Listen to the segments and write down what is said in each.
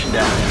Station down.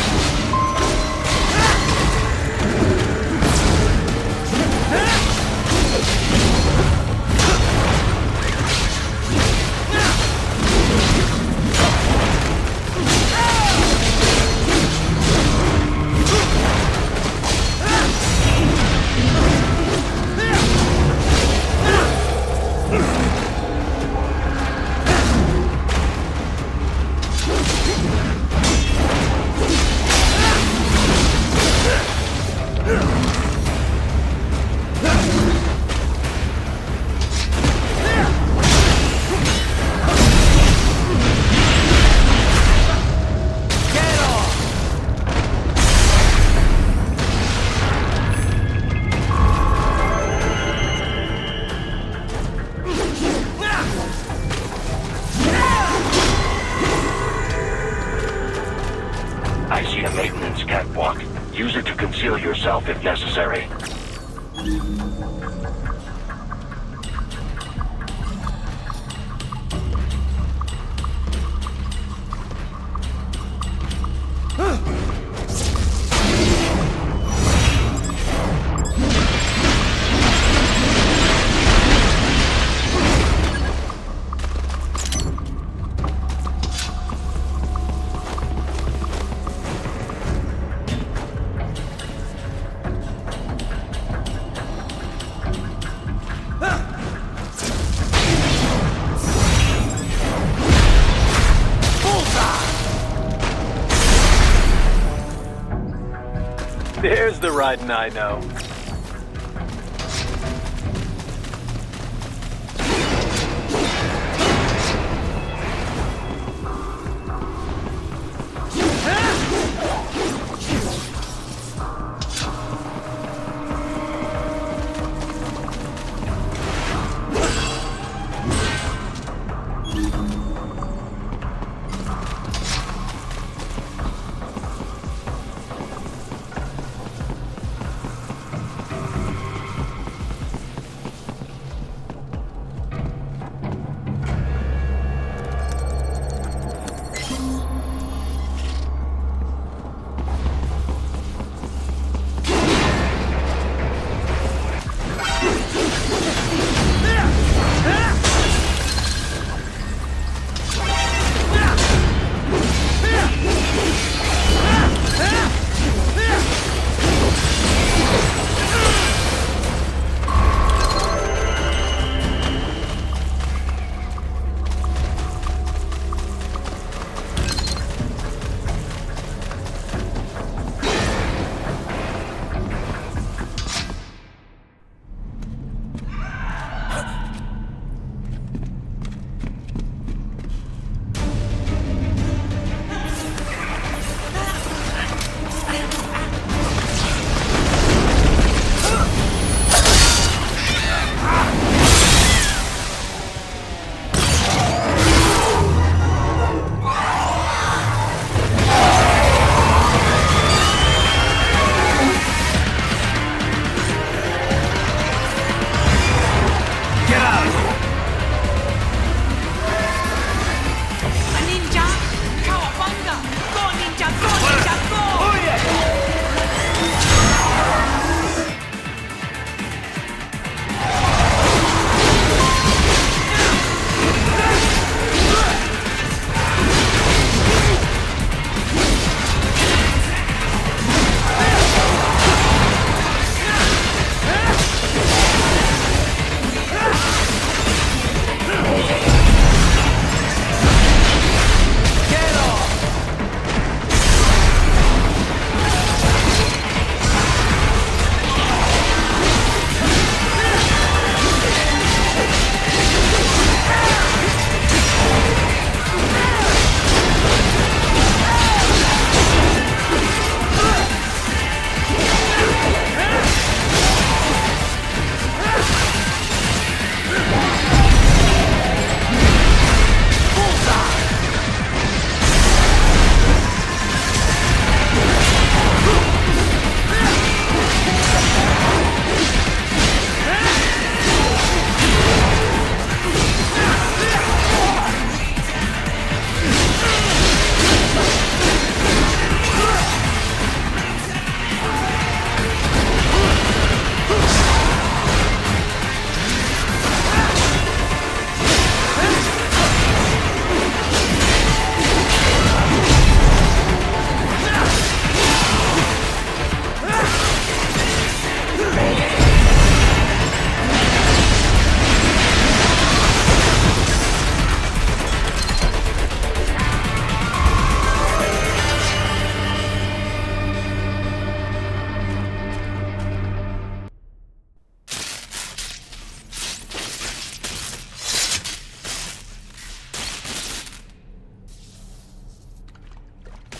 I see a maintenance catwalk. Use it to conceal yourself if necessary. There's the riding I know.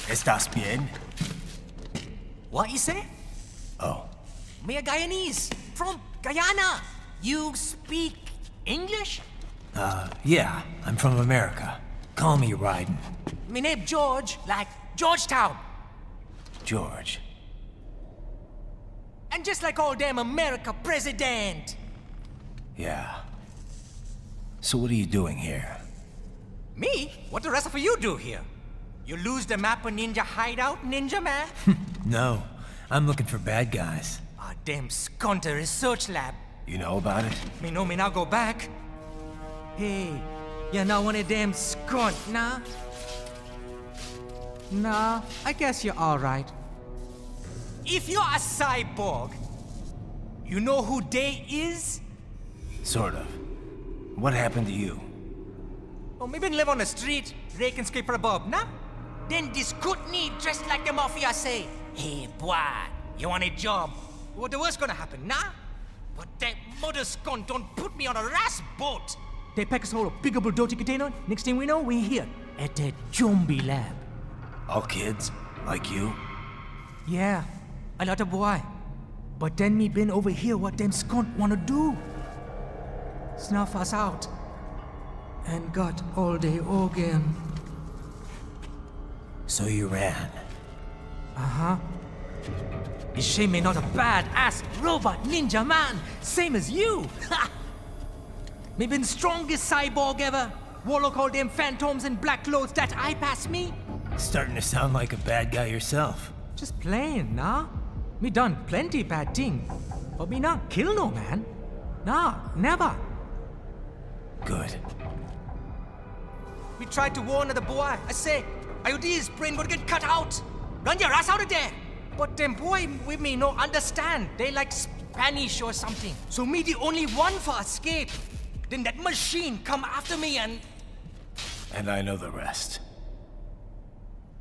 ¿Estás bien? What you say? Oh, Me a Guyanese from Guyana. You speak English? yeah, I'm from America. Call me Ryden. Me name George, like Georgetown. George. And just like all damn America president. Yeah. So what are you doing here? Me? What the rest of you do here? You lose the map of Ninja Hideout, Ninja Man? No, I'm looking for bad guys. Ah, damn skunter research lab. You know about it? Me know me now go back. Hey, you're not one of them skunt, nah? Nah, I guess you're alright. If you're a cyborg, you know who they is? Sort of. What happened to you? Oh, me been live on the street, rake and scrape for a bob, nah? Then this good need dressed like the mafia say, hey boy, you want a job? What the worst gonna happen, nah? But that mother skunt don't put me on a ras boat. They pack us all a big old dirty container. Next thing we know, we're here at that zombie lab. All kids? Like you? Yeah, a lot of boy. But then me been over here what them skunt wanna do. Snuff us out. And got all day organ. So you ran. Uh-huh. Is she me not a bad-ass robot ninja man, same as you? Ha! Me been strongest cyborg ever. Warlock all them phantoms and black clothes that eye pass me. Starting to sound like a bad guy yourself. Just plain, nah? Me done plenty bad thing. But me not kill no man. Nah, never. Good. We tried to warn the boy. I say, IOD's brain gonna get cut out. Run your ass out of there. But them boy with me no understand. They like Spanish or something. So me the only one for escape. Then that machine come after me and... And I know the rest.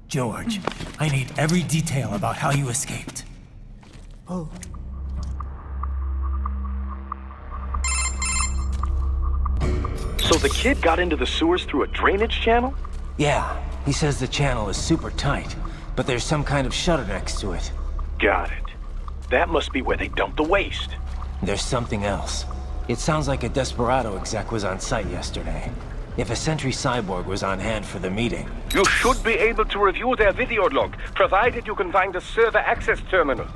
George, I need every detail about how you escaped. Oh. So the kid got into the sewers through a drainage channel? Yeah, he says the channel is super tight, but there's some kind of shutter next to it. Got it. That must be where they dumped the waste. There's something else. It sounds like a Desperado exec was on site yesterday. If a Sentry Cyborg was on hand for the meeting. You should be able to review their video log, provided you can find a server access terminal.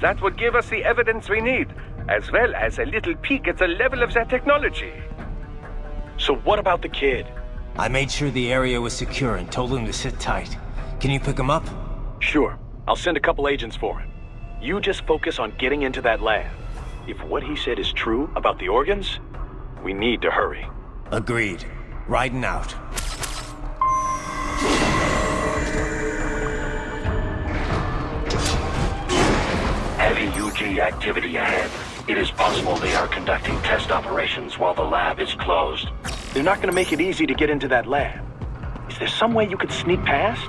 That would give us the evidence we need, as well as a little peek at the level of their technology. So what about the kid? I made sure the area was secure and told him to sit tight. Can you pick him up? Sure. I'll send a couple agents for him. You just focus on getting into that lab. If what he said is true about the organs, we need to hurry. Agreed. Riding out. Heavy UG activity ahead. It is possible they are conducting test operations while the lab is closed. They're not gonna make it easy to get into that lab. Is there some way you could sneak past?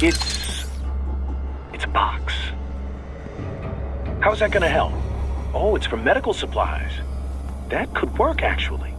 It's a box. How's that gonna help? Oh, it's for medical supplies. That could work, actually.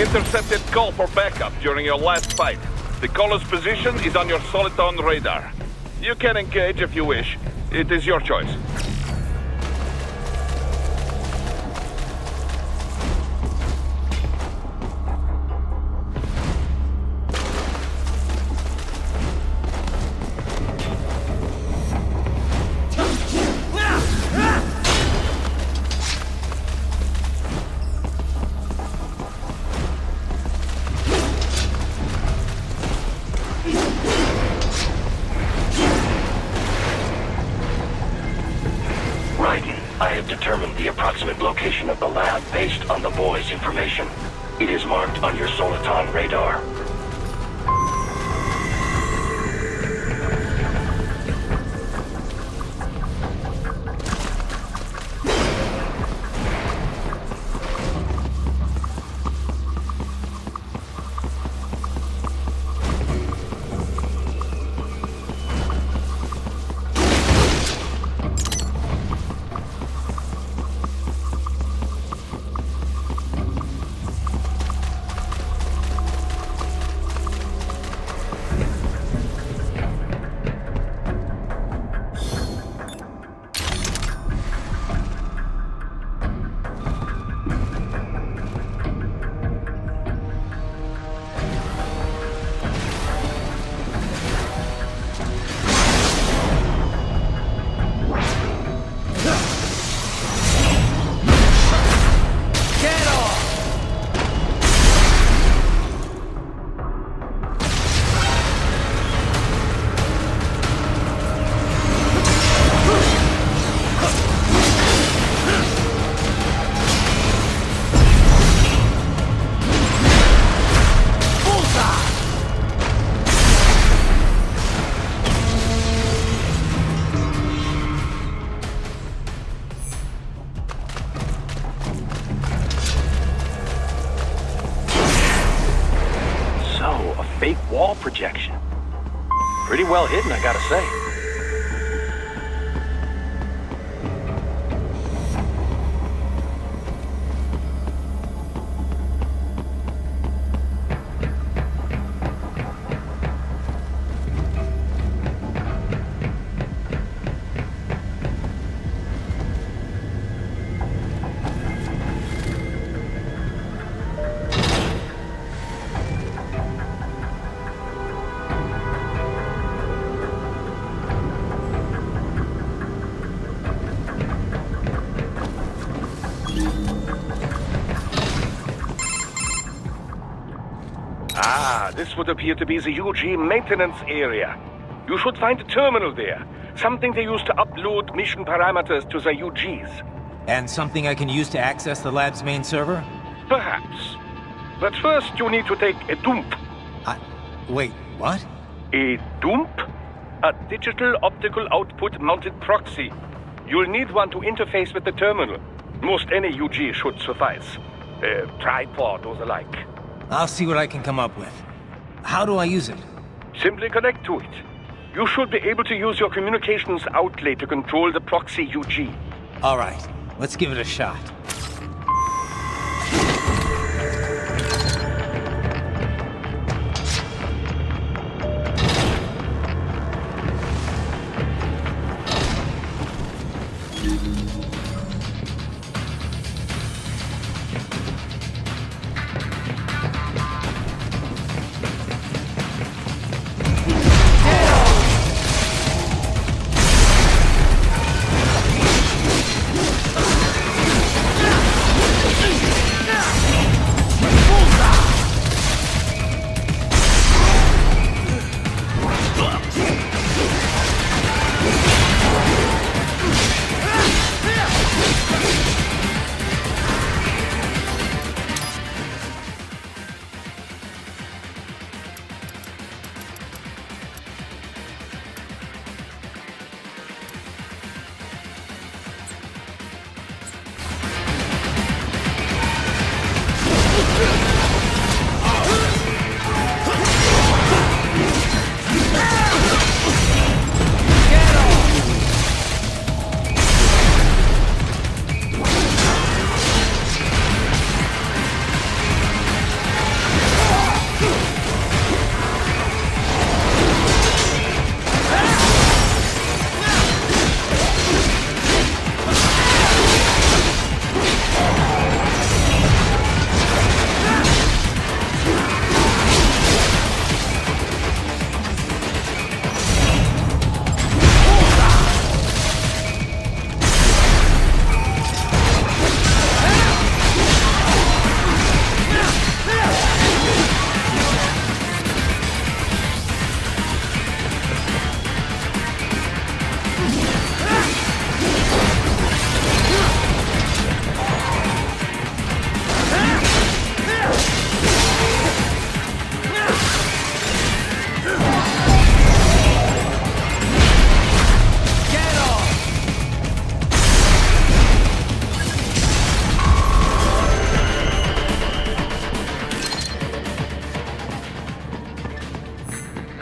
Intercepted call for backup during your last fight. The caller's position is on your Soliton radar. You can engage if you wish. It is your choice. I have determined the approximate location of the lab based on the boy's information. It is marked on your Soliton radar. Fake wall projection. Pretty well hidden, I gotta say. This would appear to be the UG maintenance area. You should find a terminal there. Something they use to upload mission parameters to the UGs. And something I can use to access the lab's main server? Perhaps. But first you need to take a dump. Wait, what? A dump? A digital optical output mounted proxy. You'll need one to interface with the terminal. Most any UG should suffice. A tripod or the like. I'll see what I can come up with. How do I use it? Simply connect to it. You should be able to use your communications outlay to control the proxy UG. All right, let's give it a shot.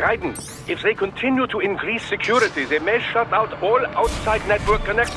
Raiden, if they continue to increase security, they may shut out all outside network connect.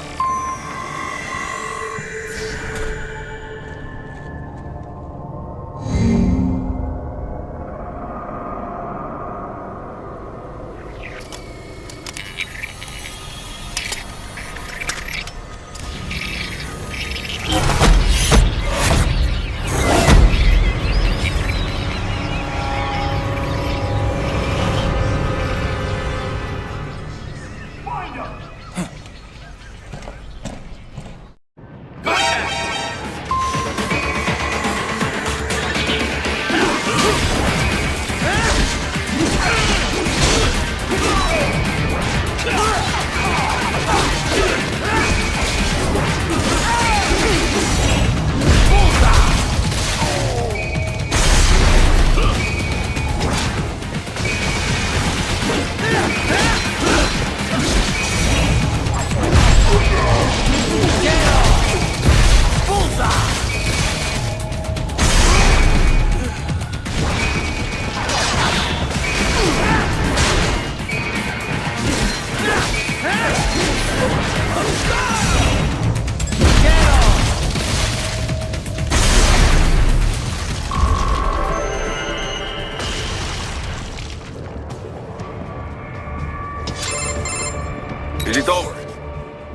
Is it over?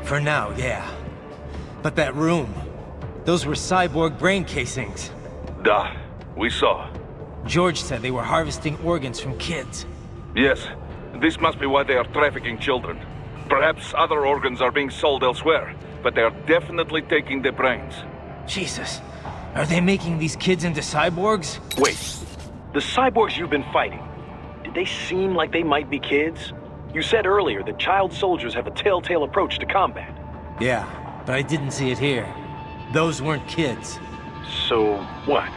For now, yeah. But that room, those were cyborg brain casings. Duh, we saw. George said they were harvesting organs from kids. Yes, this must be why they are trafficking children. Perhaps other organs are being sold elsewhere, but they are definitely taking the brains. Jesus, are they making these kids into cyborgs? Wait, the cyborgs you've been fighting, did they seem like they might be kids? You said earlier that child soldiers have a telltale approach to combat. Yeah, but I didn't see it here. Those weren't kids. So, what?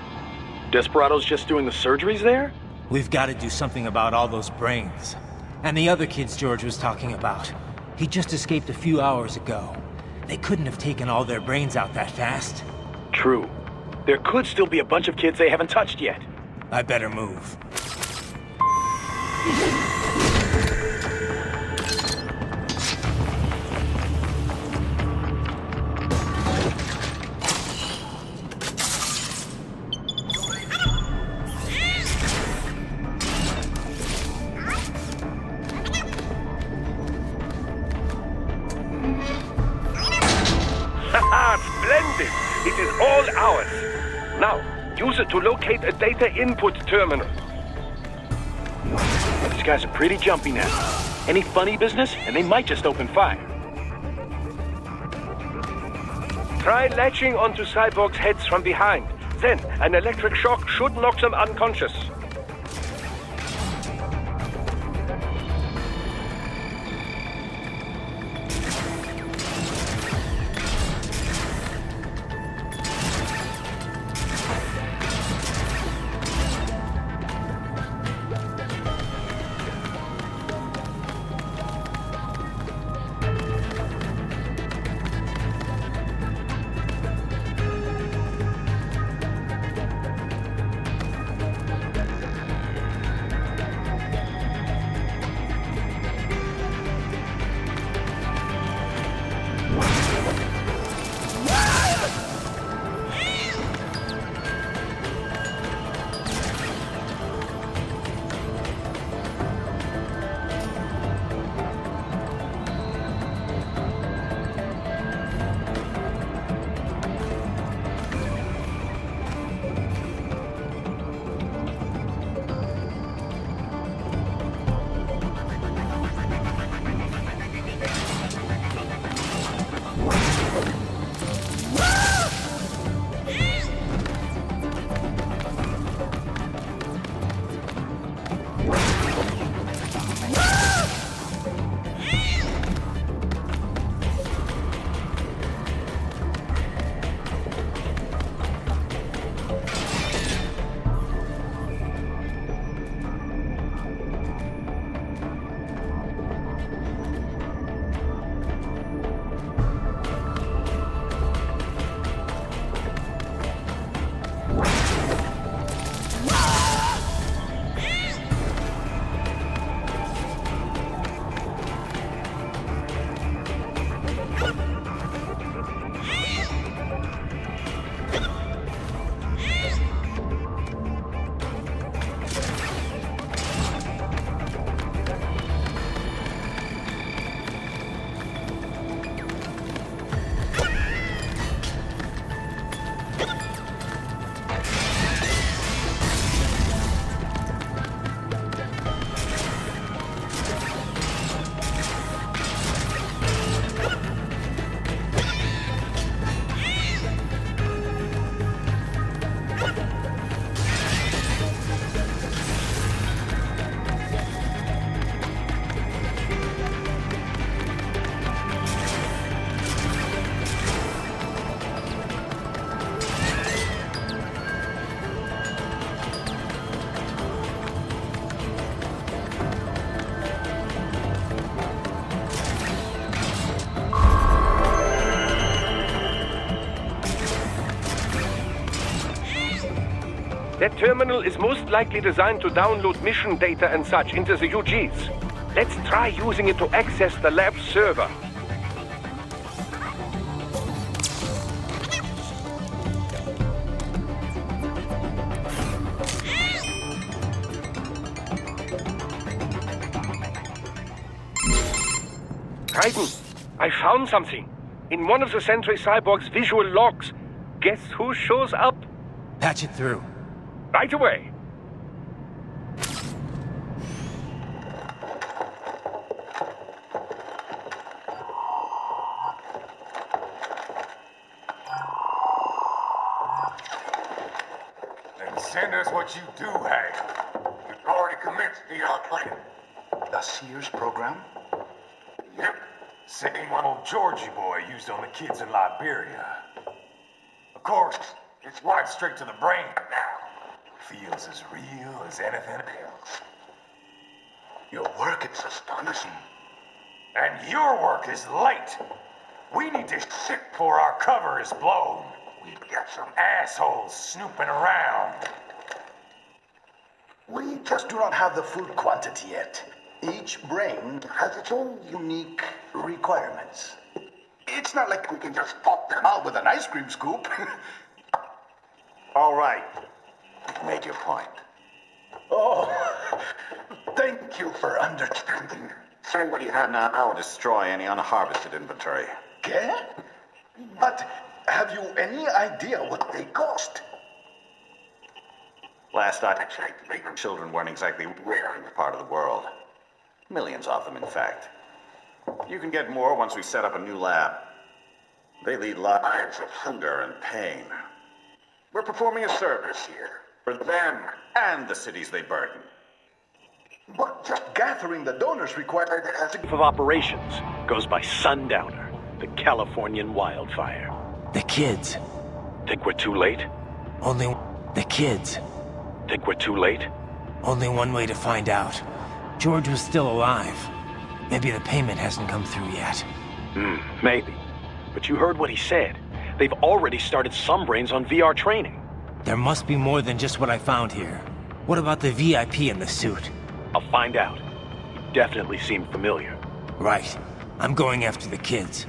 Desperado's just doing the surgeries there? We've got to do something about all those brains. And the other kids George was talking about. He just escaped a few hours ago. They couldn't have taken all their brains out that fast. True. There could still be a bunch of kids they haven't touched yet. I better move. Haha, splendid! It is all ours. Now, use it to locate a data input terminal. These guys are pretty jumpy now. Any funny business, and they might just open fire. Try latching onto cyborgs' heads from behind. Then, an electric shock should knock them unconscious. That terminal is most likely designed to download mission data and such into the UGs. Let's try using it to access the lab server. Raiden, I found something. In one of the Sentry Cyborg's visual logs. Guess who shows up? Patch it through. Right away. Then send us what you do have. You've already commenced the plan. The Sears program? Yep. Same one old Georgie boy used on the kids in Liberia. Of course, it's right straight to the brain now. Feels as real as anything else. Your work is astonishing. And your work is late. We need to shit before our cover is blown. We've got some assholes snooping around. We just do not have the full quantity yet. Each brain has its own unique requirements. It's not like we can just pop them out with an ice cream scoop. All right. You've made your point. Oh, thank you for understanding. Send what you have now. I'll destroy any unharvested inventory. Okay? But have you any idea what they cost? Last I checked, children weren't exactly rare in this part of the world. Millions of them, in fact. You can get more once we set up a new lab. They lead lives of hunger and pain. We're performing a service here for them and the cities they burden. But just gathering the donors required Of operations goes by Sundowner, the Californian wildfire. The kids. Think we're too late? Only the kids. Think we're too late? Only one way to find out. George was still alive. Maybe the payment hasn't come through yet. Maybe. But you heard what he said. They've already started some brains on VR training. There must be more than just what I found here. What about the VIP in the suit? I'll find out. He definitely seemed familiar. Right. I'm going after the kids.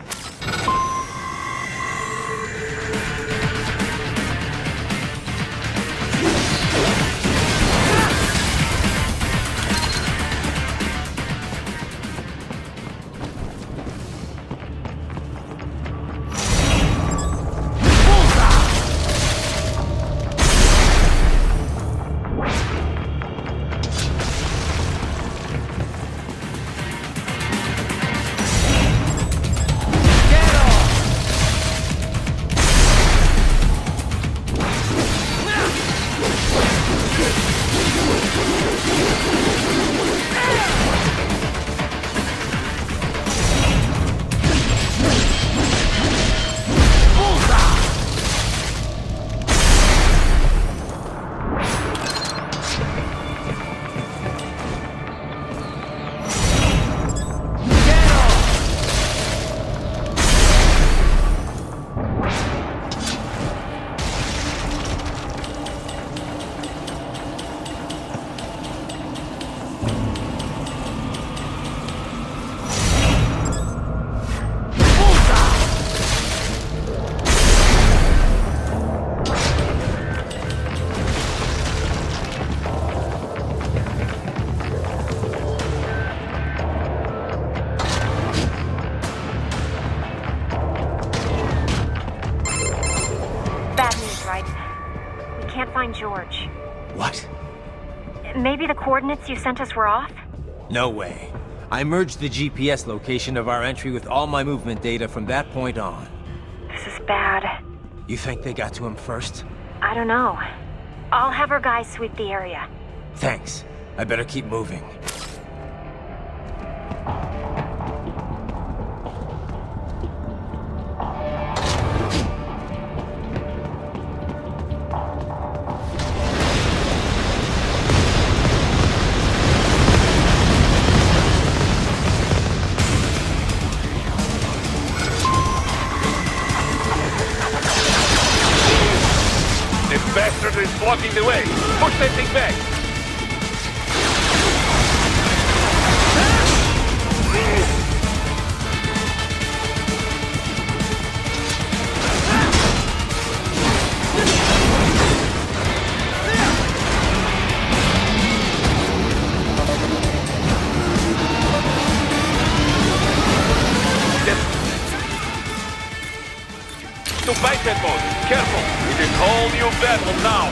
George. What? Maybe the coordinates you sent us were off? No way. I merged the GPS location of our entry with all my movement data from that point on. This is bad. You think they got to him first? I don't know. I'll have our guys sweep the area. Thanks. I better keep moving. This bastard is blocking the way! Push that thing back! To biped mode. Careful. It is whole new battle now.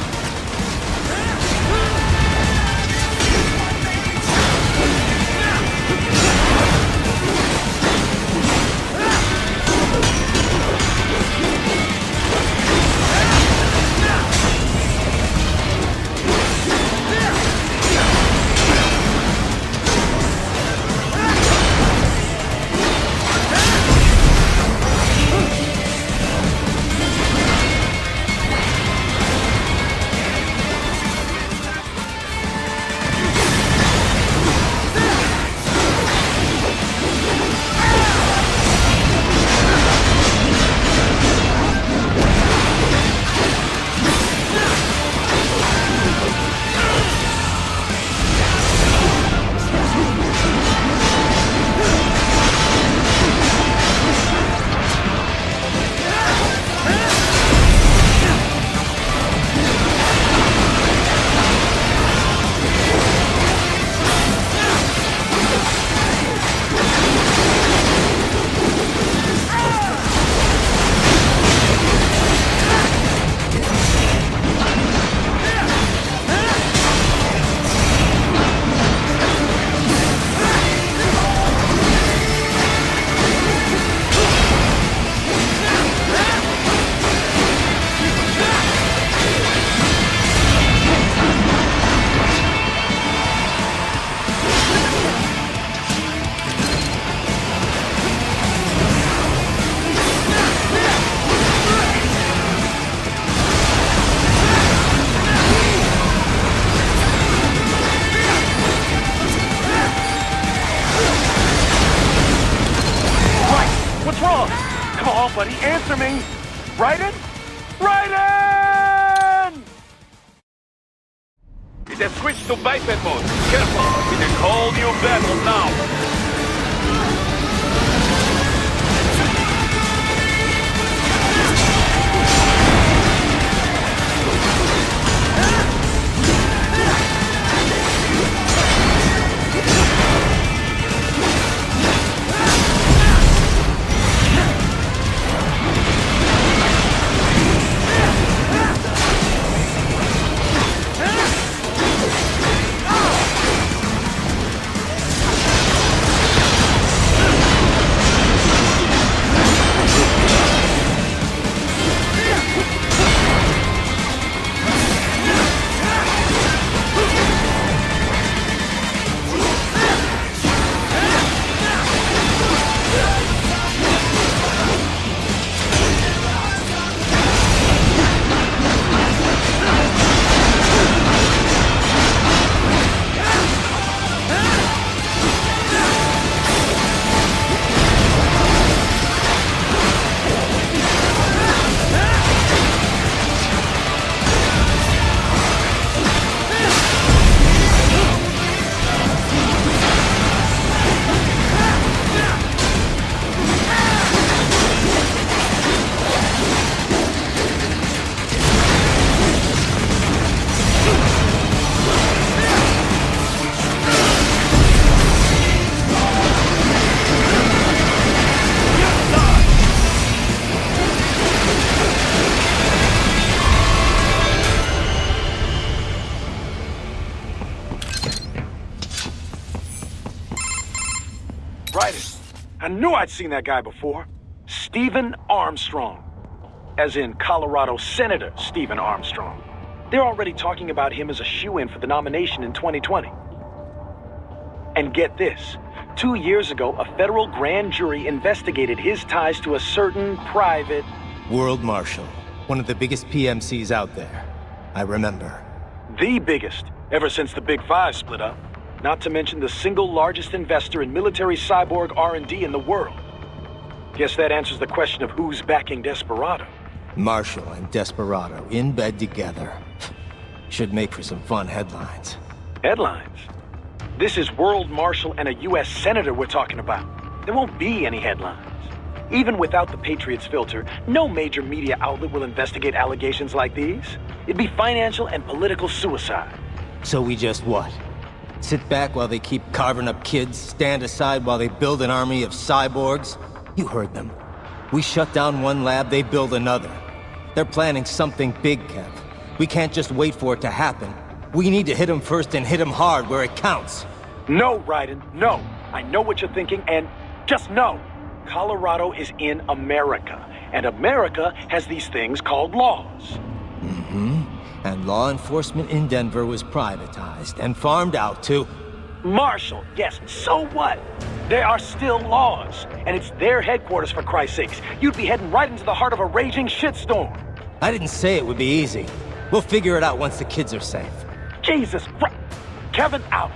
Come on, buddy, answer me! Raiden? Raiden! It has switched to biped mode. Careful, it is whole new battle now. I knew I'd seen that guy before. Stephen Armstrong. As in Colorado Senator Stephen Armstrong. They're already talking about him as a shoo-in for the nomination in 2020. And get this. 2 years ago, a federal grand jury investigated his ties to a certain private... World Marshal. One of the biggest PMCs out there. I remember. The biggest, ever since the Big Five split up. Not to mention the single largest investor in military cyborg R&D in the world. Guess that answers the question of who's backing Desperado. Marshall and Desperado in bed together. Should make for some fun headlines. Headlines? This is World Marshal and a U.S. Senator we're talking about. There won't be any headlines. Even without the Patriots filter, no major media outlet will investigate allegations like these. It'd be financial and political suicide. So we just what? Sit back while they keep carving up kids, stand aside while they build an army of cyborgs? You heard them. We shut down one lab, they build another. They're planning something big, Kev. We can't just wait for it to happen. We need to hit them first and hit them hard where it counts. No, Raiden, no. I know what you're thinking, and just know. Colorado is in America, and America has these things called laws. And law enforcement in Denver was privatized and farmed out to... Marshall, yes, so what? There are still laws, and it's their headquarters, for Christ's sakes. You'd be heading right into the heart of a raging shitstorm. I didn't say it would be easy. We'll figure it out once the kids are safe. Jesus Christ. Kevin out.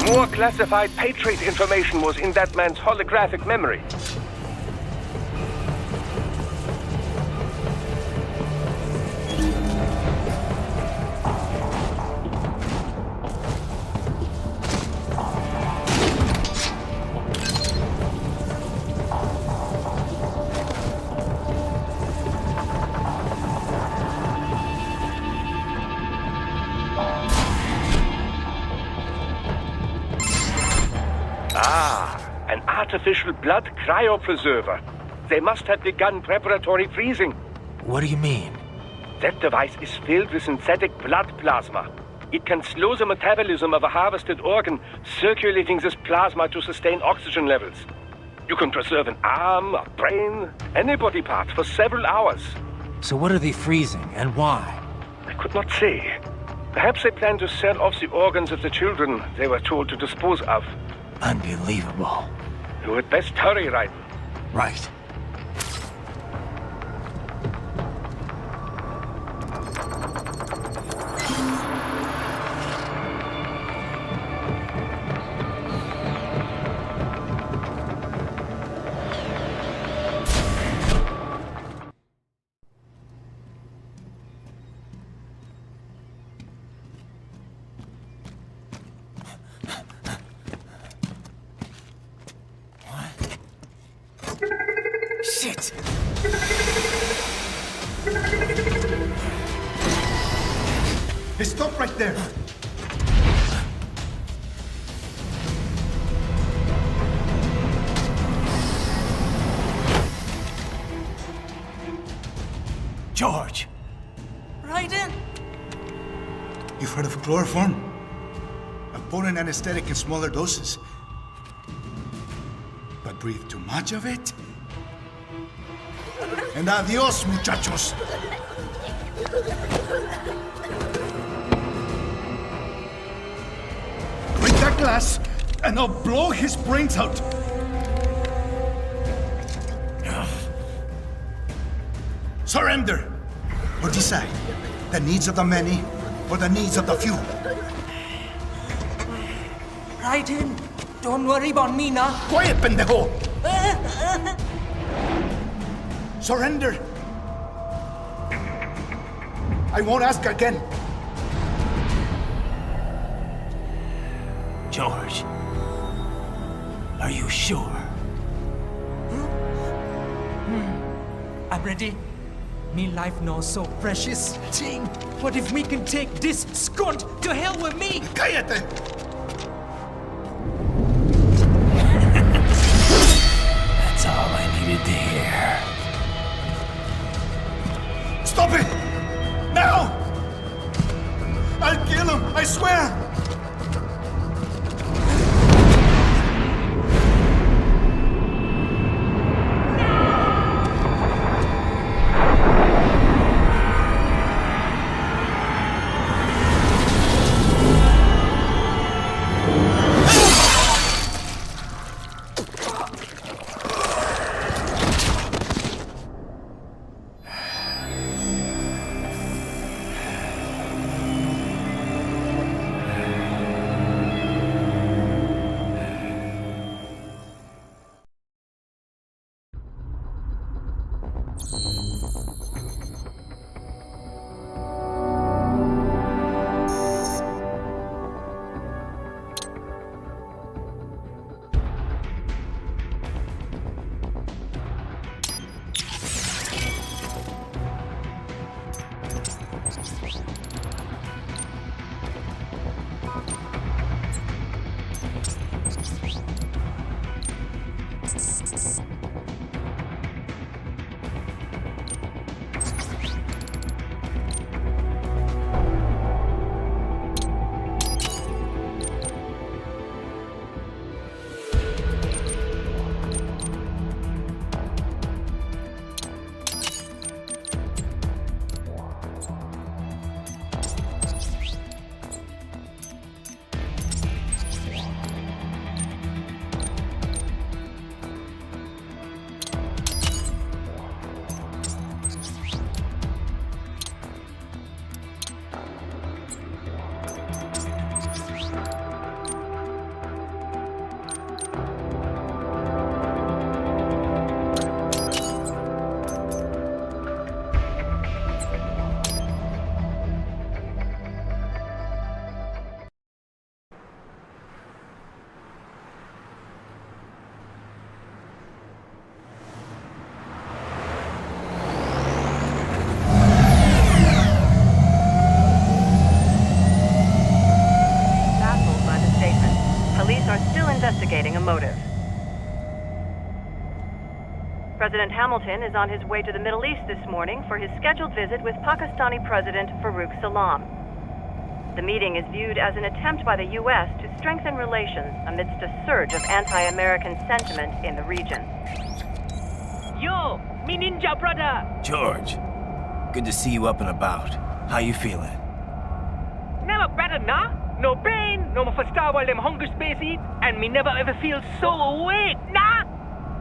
More classified Patriot information was in that man's holographic memory. An artificial blood cryopreserver. They must have begun preparatory freezing. What do you mean? That device is filled with synthetic blood plasma. It can slow the metabolism of a harvested organ, circulating this plasma to sustain oxygen levels. You can preserve an arm, a brain, any body part for several hours. So what are they freezing, and why? I could not say. Perhaps they plan to sell off the organs of the children they were told to dispose of. Unbelievable. You had best hurry, Raiden. Right. Shit! Hey, stop right there! George! Raiden! You've heard of chloroform? A potent anesthetic in smaller doses. But breathe too much of it? And adios, muchachos! Break that glass, and I'll blow his brains out! Surrender! Or decide, the needs of the many, or the needs of the few. Raiden, don't worry about me now. Quiet, pendejo! Surrender! I won't ask again. George, are you sure? I'm ready. Me life now so precious. Ting, what if we can take this skunt to hell with me? Cállate! That's all I needed to hear. Stop it! Now! I'll kill him, I swear! a motive. President Hamilton is on his way to the Middle East this morning for his scheduled visit with Pakistani President Farouk Salam. The meeting is viewed as an attempt by the U.S. to strengthen relations amidst a surge of anti-American sentiment in the region. Yo, me ninja brother! George, good to see you up and about. How you feeling? Never better, nah? No pain, no more for star while them hunger space eat, and me never ever feel so awake, nah?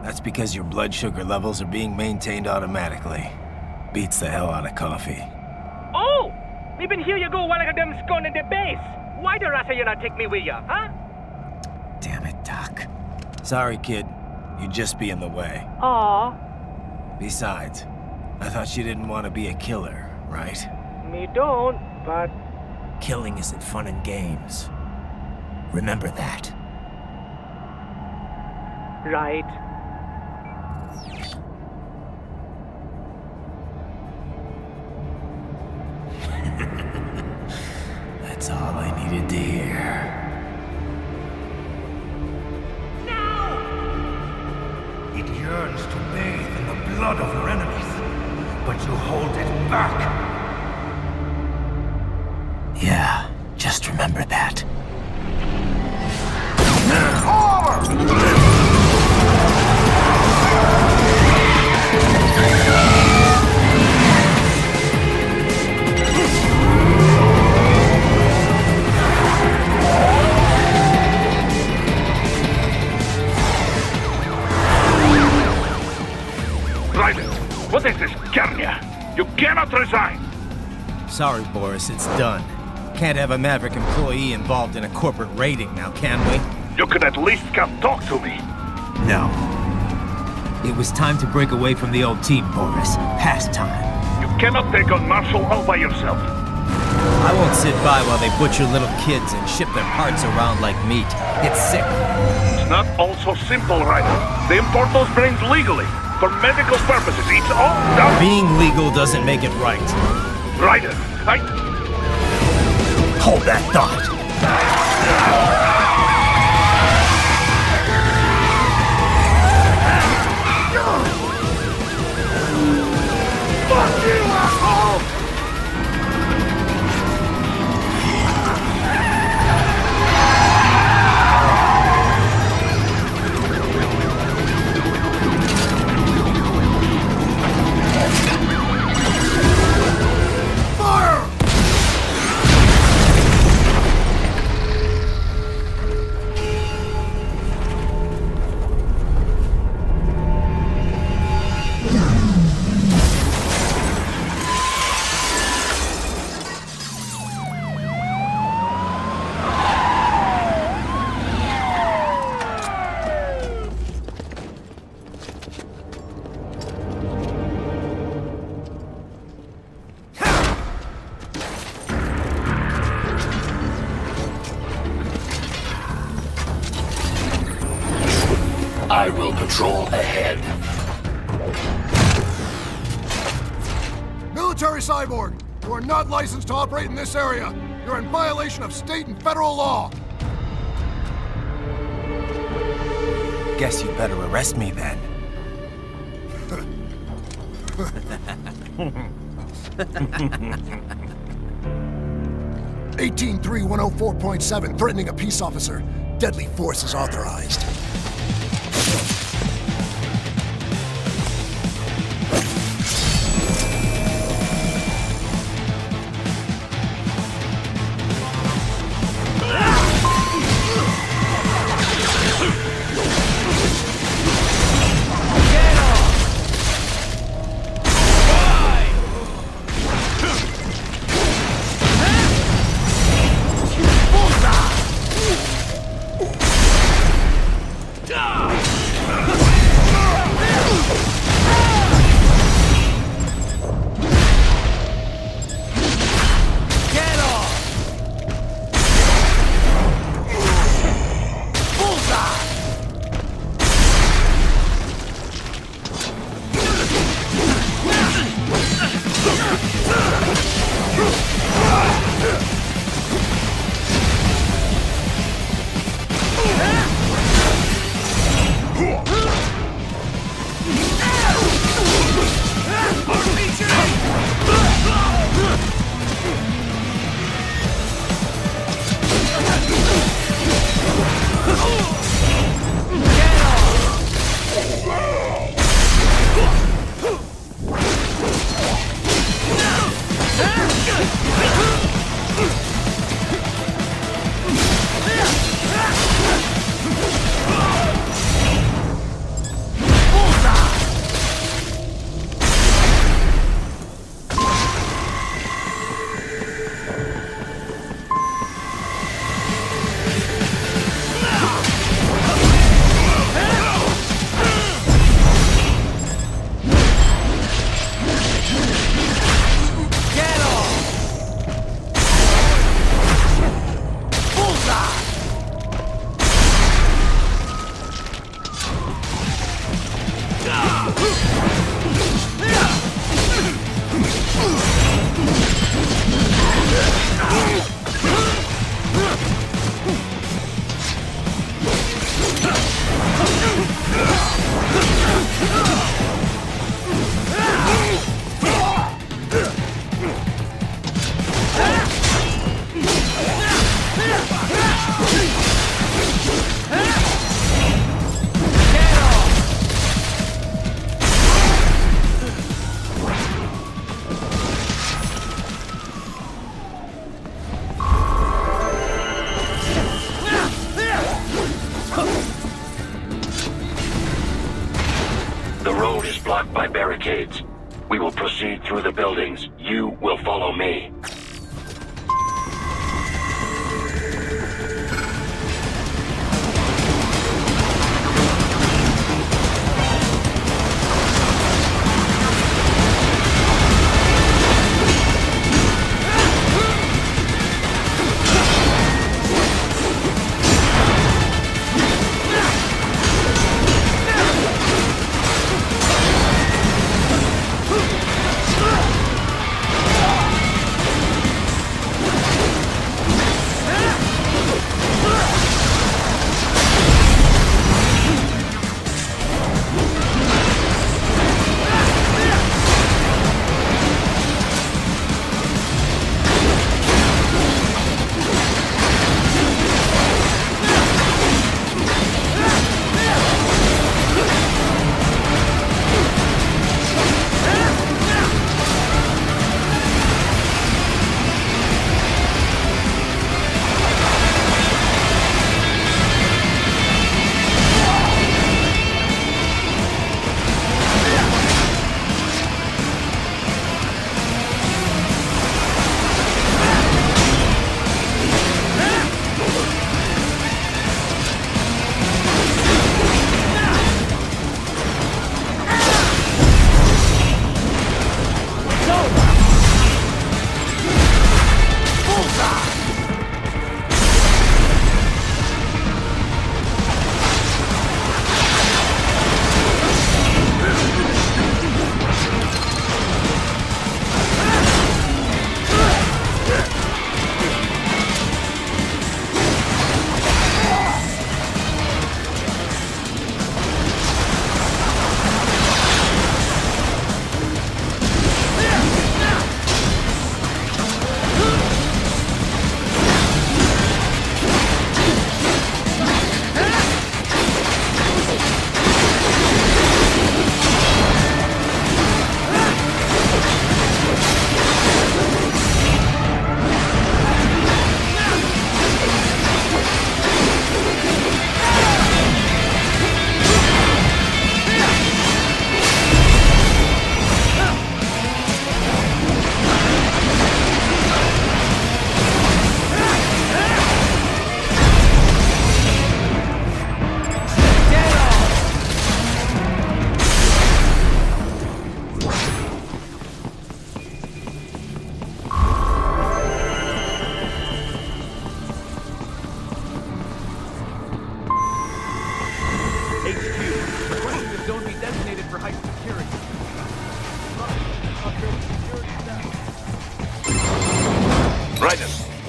That's because your blood sugar levels are being maintained automatically. Beats the hell out of coffee. Oh! Me been here you go while I got them scone in the base. Why the rasa you not take me with ya, huh? Damn it, Doc. Sorry, kid. You'd just be in the way. Aw. Besides, I thought you didn't want to be a killer, right? Me don't, but... Killing isn't fun and games. Remember that. Right. That's all I needed to hear. It yearns to bathe in the blood of your enemies, but you hold it back. Yeah, just remember that. What is this, Garnia? You cannot resign! Sorry, Boris, it's done. Can't have a Maverick employee involved in a corporate raiding now, can we? You could at least come talk to me. No. It was time to break away from the old team, Boris. Past time. You cannot take on Marshall all by yourself. I won't sit by while they butcher little kids and ship their parts around like meat. It's sick. It's not all so simple, Ryder. They import those brains legally. For medical purposes, it's all done. Being legal doesn't make it right. Ryder, Hold that thought. Fuck you, asshole! I will patrol ahead. Military Cyborg, you are not licensed to operate in this area. You're in violation of state and federal law. Guess you better arrest me then. 18-3104.7, threatening a peace officer. Deadly force is authorized. The road is blocked by barricades. We will proceed through the buildings. You will follow me.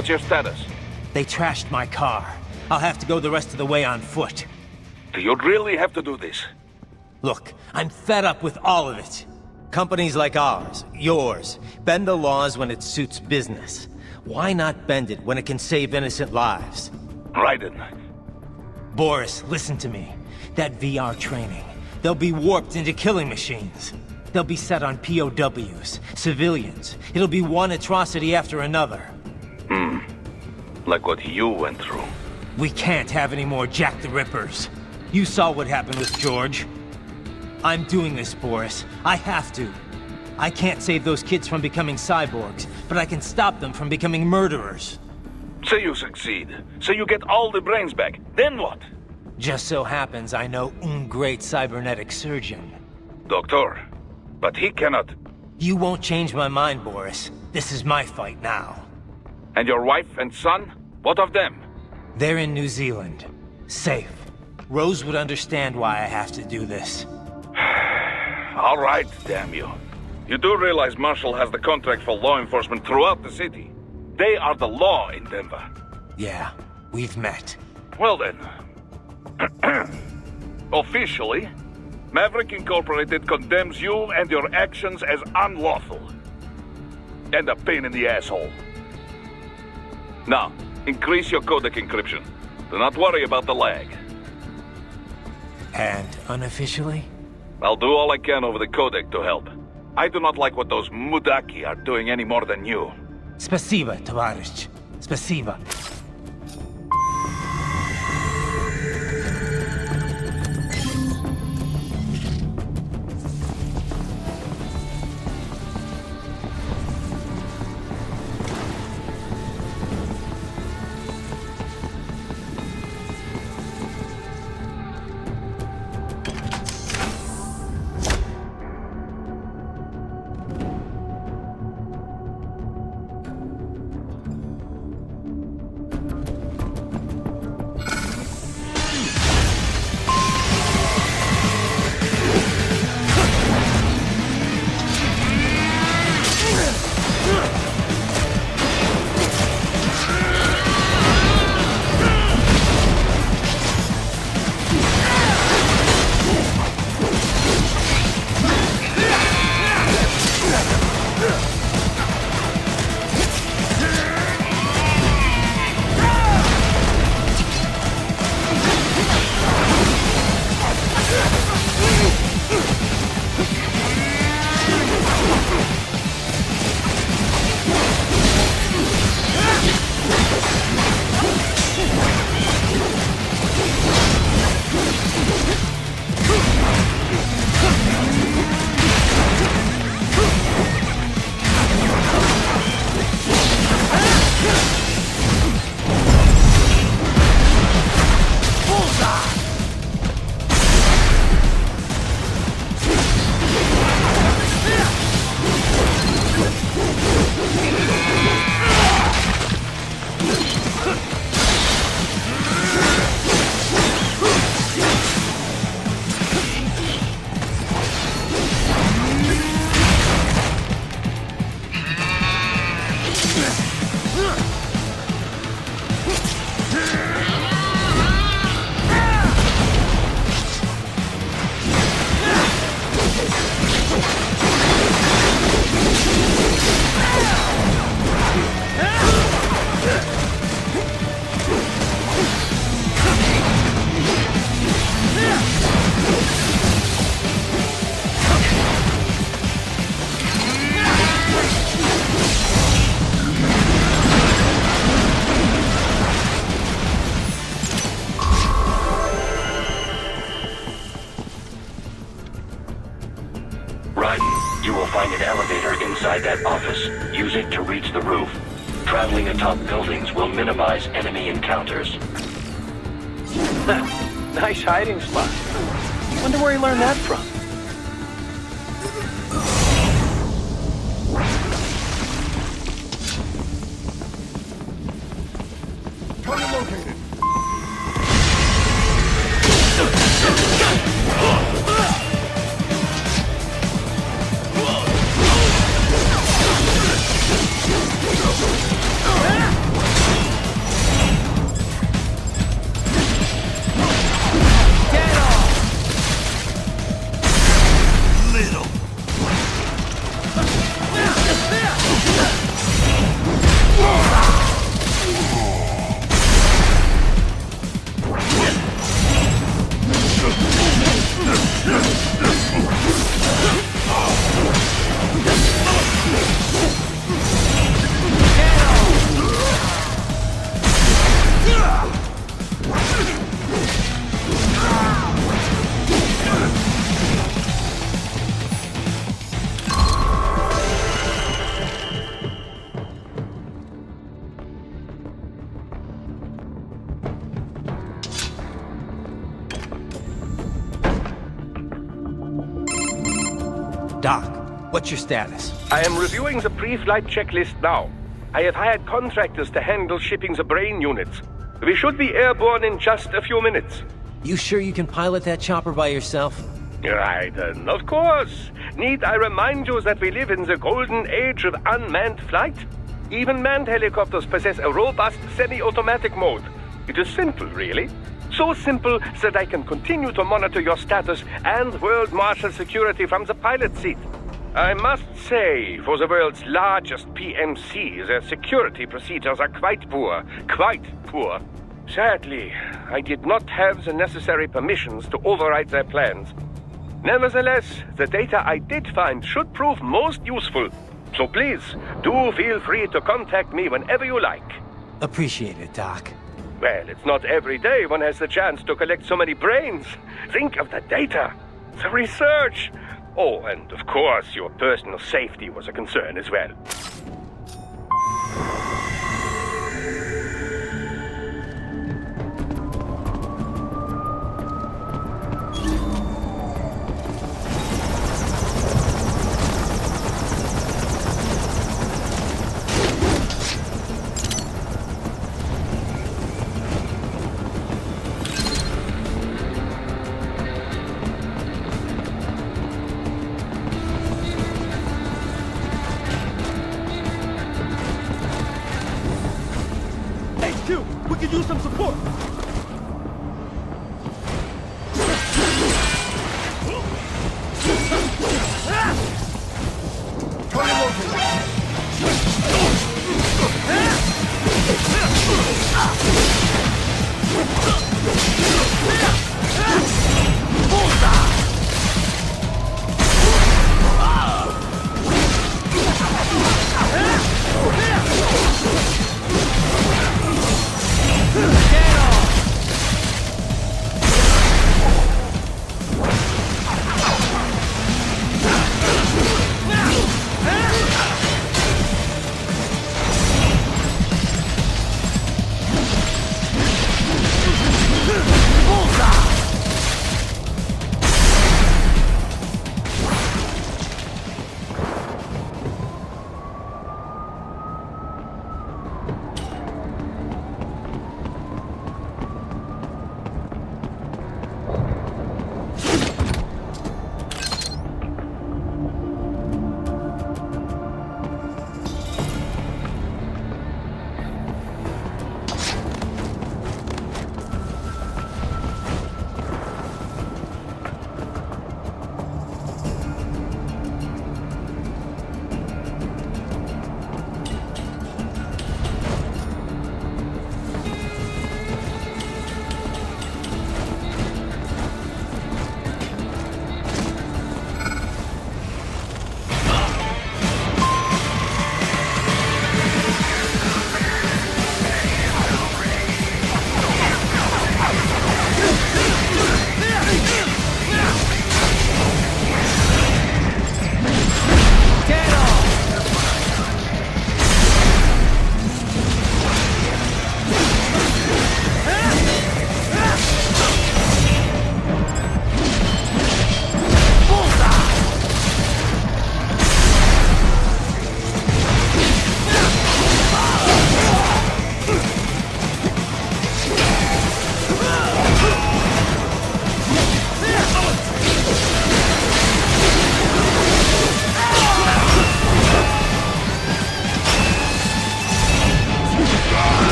What's your status? They trashed my car. I'll have to go the rest of the way on foot. Do you really have to do this? Look, I'm fed up with all of it. Companies like ours, yours, bend the laws when it suits business. Why not bend it when it can save innocent lives? Raiden. Boris, listen to me. That VR training, they'll be warped into killing machines. They'll be set on POWs, civilians. It'll be one atrocity after another. Like what you went through. We can't have any more Jack the Rippers. You saw what happened with George. I'm doing this, Boris. I have to. I can't save those kids from becoming cyborgs, but I can stop them from becoming murderers. Say you succeed. Say you get all the brains back. Then what? Just so happens I know un great cybernetic surgeon. Doctor. But he cannot... You won't change my mind, Boris. This is my fight now. And your wife and son? What of them? They're in New Zealand. Safe. Rose would understand why I have to do this. All right, damn you. You do realize Marshall has the contract for law enforcement throughout the city. They are the law in Denver. Yeah, we've met. Well then. Officially, Maverick Incorporated condemns you and your actions as unlawful. And a pain in the asshole. Now, increase your codec encryption. Do not worry about the lag. And unofficially? I'll do all I can over the codec to help. I do not like what those Mudaki are doing any more than you. Spasiba, Tavarish. Spasiba. find an elevator inside that office. Use it to reach the roof. Traveling atop buildings will minimize enemy encounters. Nice hiding spot. Wonder where he learned that from. Target located. Doc, what's your status? I am reviewing the pre-flight checklist now. I have hired contractors to handle shipping the brain units. We should be airborne in just a few minutes. You sure you can pilot that chopper by yourself? Right, of course. Need I remind you that we live in the golden age of unmanned flight? Even manned helicopters possess a robust semi-automatic mode. It is simple, really. So simple that I can continue to monitor your status and world marshal security from the pilot seat. I must say, for the world's largest PMC, their security procedures are quite poor. Quite poor. Sadly, I did not have the necessary permissions to override their plans. Nevertheless, the data I did find should prove most useful. So please, do feel free to contact me whenever you like. Appreciate it, Doc. Well, it's not every day one has the chance to collect so many brains. Think of the data, the research. Oh, and of course, your personal safety was a concern as well.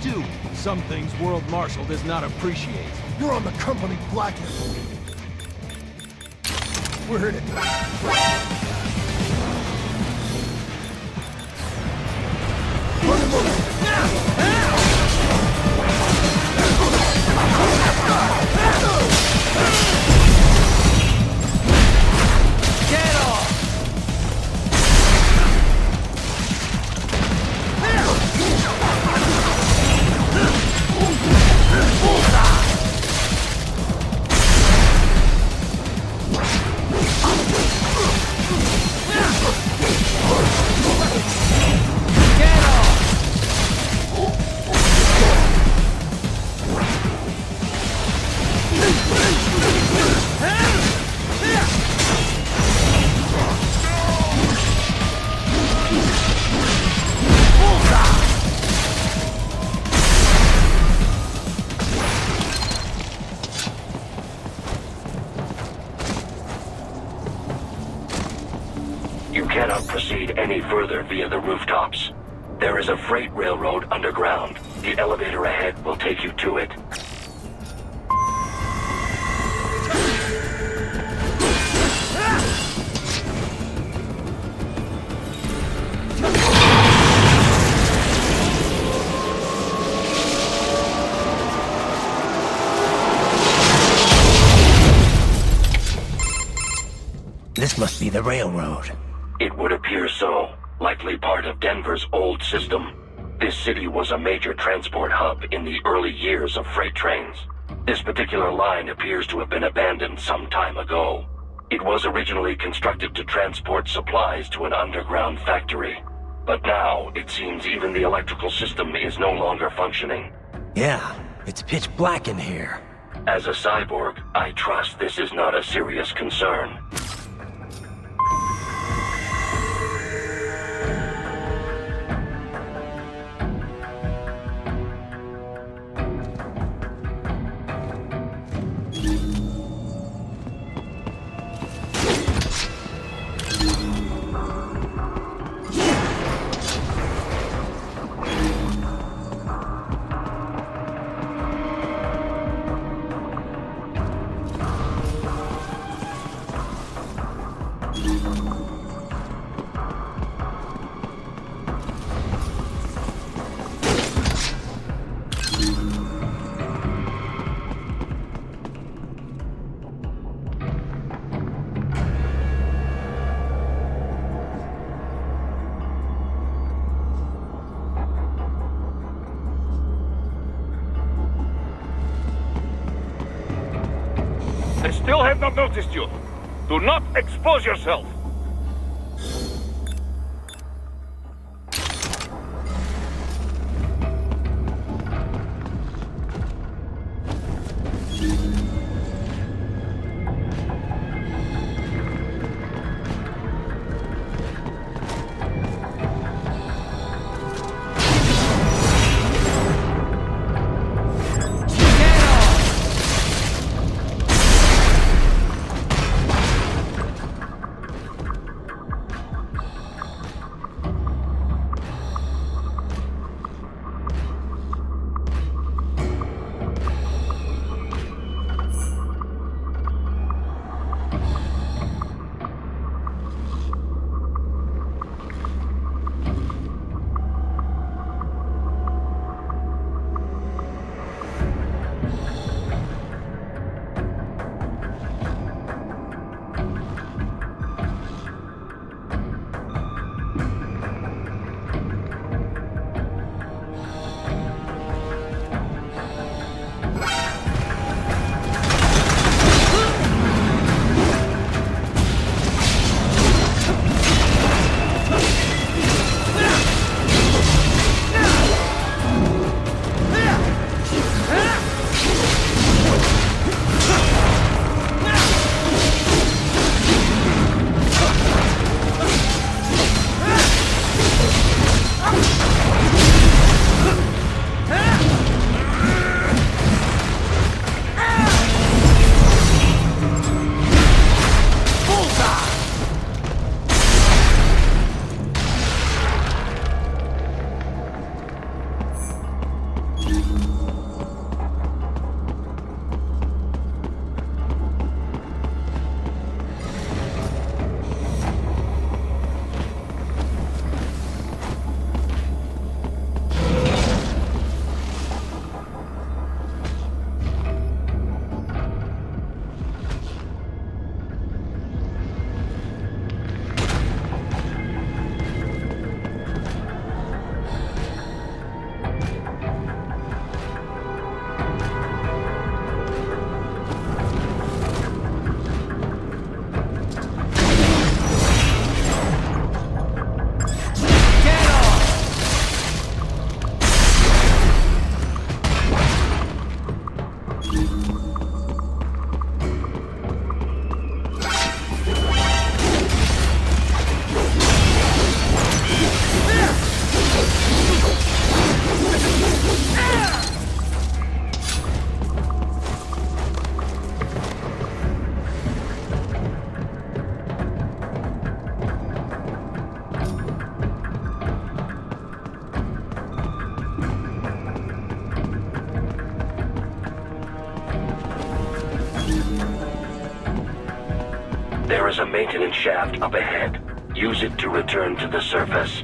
do. Some things World Marshal does not appreciate. You're on the company blacklist. We're here to... Get off! You cannot proceed any further via the rooftops. There is a freight railroad underground. The elevator ahead will take you to it. This must be the railroad. It would appear so. Likely part of Denver's old system. This city was a major transport hub in the early years of freight trains. This particular line appears to have been abandoned some time ago. It was originally constructed to transport supplies to an underground factory. But now, it seems even the electrical system is no longer functioning. Yeah, it's pitch black in here. As a cyborg, I trust this is not a serious concern. I still have not noticed you. Do not expose yourself. There is a maintenance shaft up ahead. Use it to return to the surface.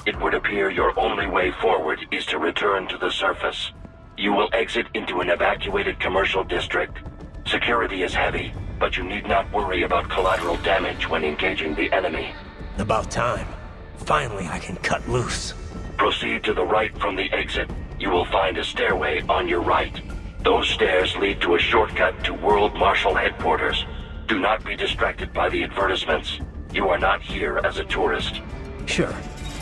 It would appear your only way forward is to return to the surface. You will exit into an evacuated commercial district. Security is heavy, but you need not worry about collateral damage when engaging the enemy. About time. Finally, I can cut loose. Proceed to the right from the exit. You will find a stairway on your right. Those stairs lead to a shortcut to World Marshal Headquarters. Do not be distracted by the advertisements. You are not here as a tourist. Sure.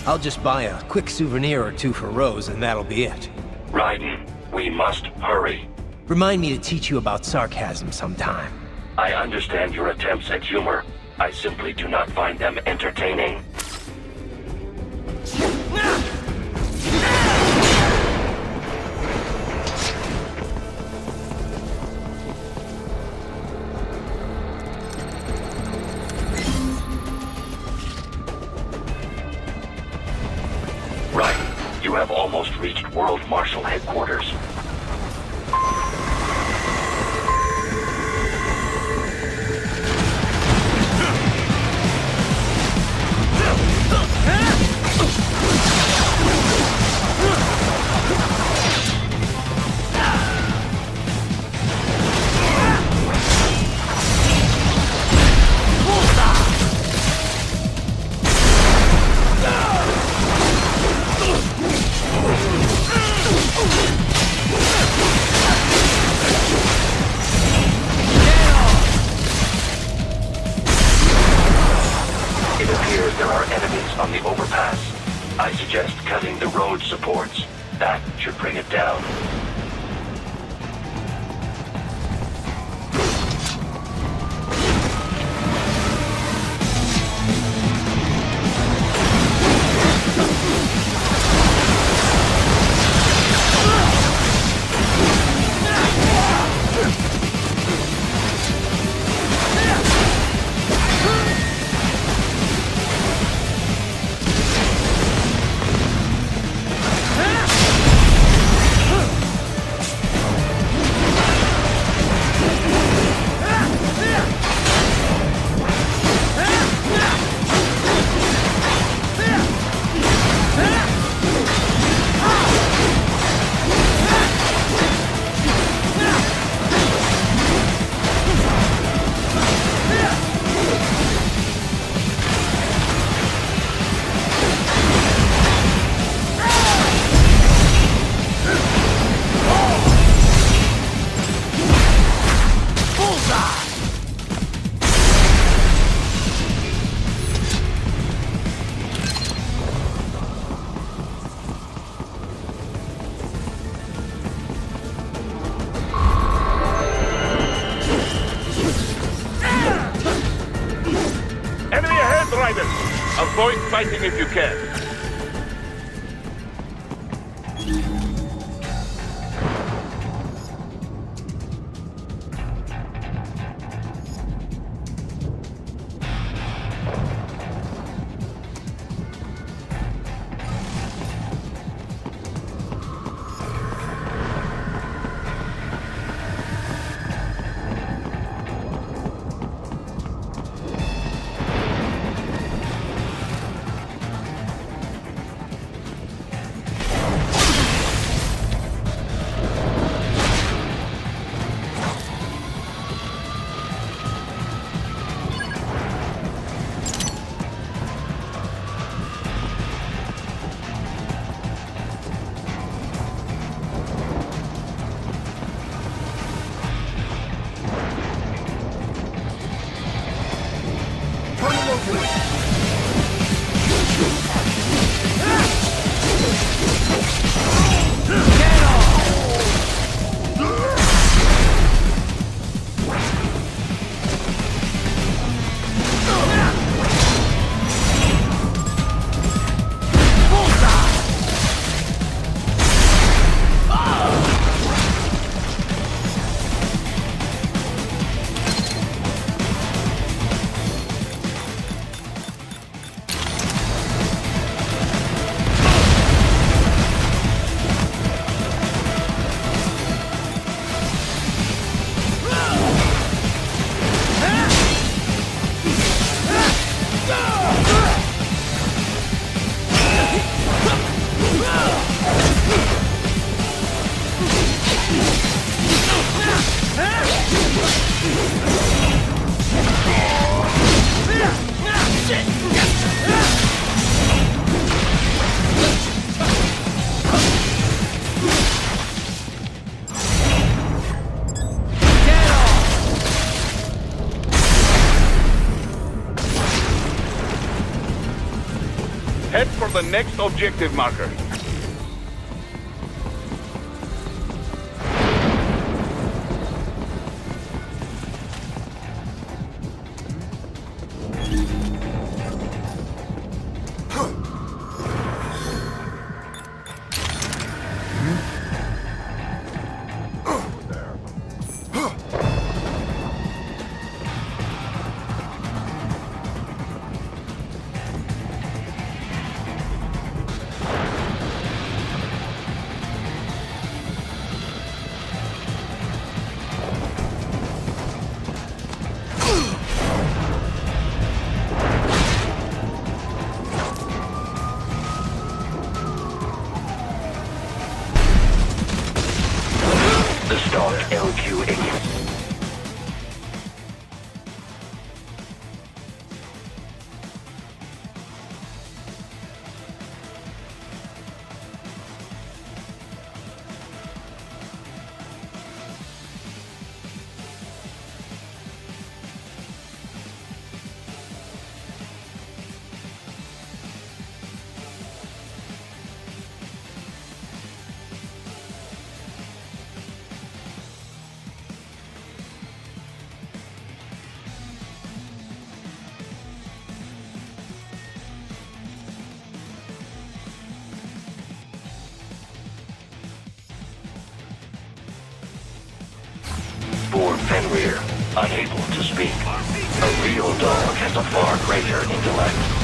I'll just buy a quick souvenir or two for Rose, and that'll be it. Raiden, we must hurry. Remind me to teach you about sarcasm sometime. I understand your attempts at humor. I simply do not find them entertaining. Right. You have almost reached World Marshal Headquarters. There are enemies on the overpass. I suggest cutting the road supports. That should bring it down. Avoid fighting if you can. Head for the next objective marker. The stock LQ-8. For Fenrir, unable to speak, a real dog has a far greater intellect.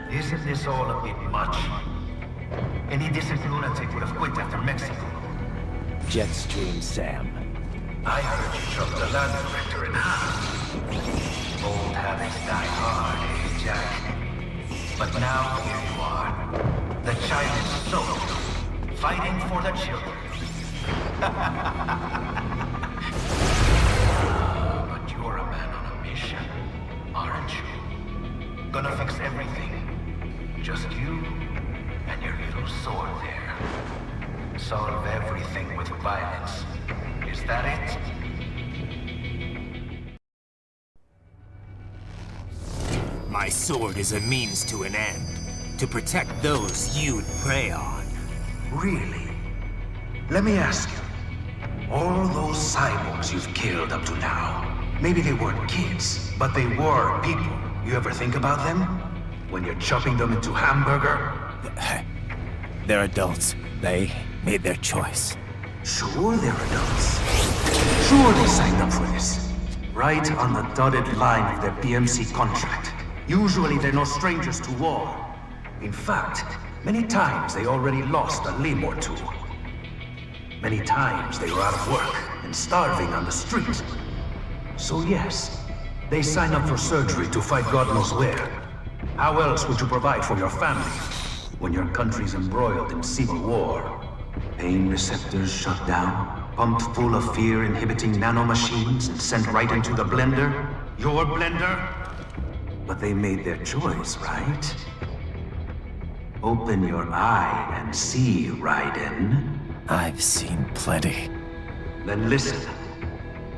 Isn't this all a bit much? And any decent lunatic would have quit after Mexico. Jetstream, Sam. I heard you chopped the land director in half. Old habits die hard, eh, Jack? But now here you are. The child is sold, fighting for the children. But you're a man on a mission, aren't you? Gonna fix everything. Just you and your little sword there. Solve everything with violence. Is that it? My sword is a means to an end. To protect those you'd prey on. Really? Let me ask you. All those cyborgs you've killed up to now, maybe they weren't kids, but they were people. You ever think about them? When you're chopping them into hamburger? They're adults. They made their choice. Sure they're adults. Sure they signed up for this. Right on the dotted line of their PMC contract. Usually they're no strangers to war. In fact, many times they already lost a limb or two. Many times they were out of work and starving on the street. So yes, they sign up for surgery to fight God knows where. How else would you provide for your family when your country's embroiled in civil war? Pain receptors shut down, pumped full of fear-inhibiting nanomachines and sent right into the blender? Your blender? But they made their choice, right? Open your eye and see, Raiden. I've seen plenty. Then listen.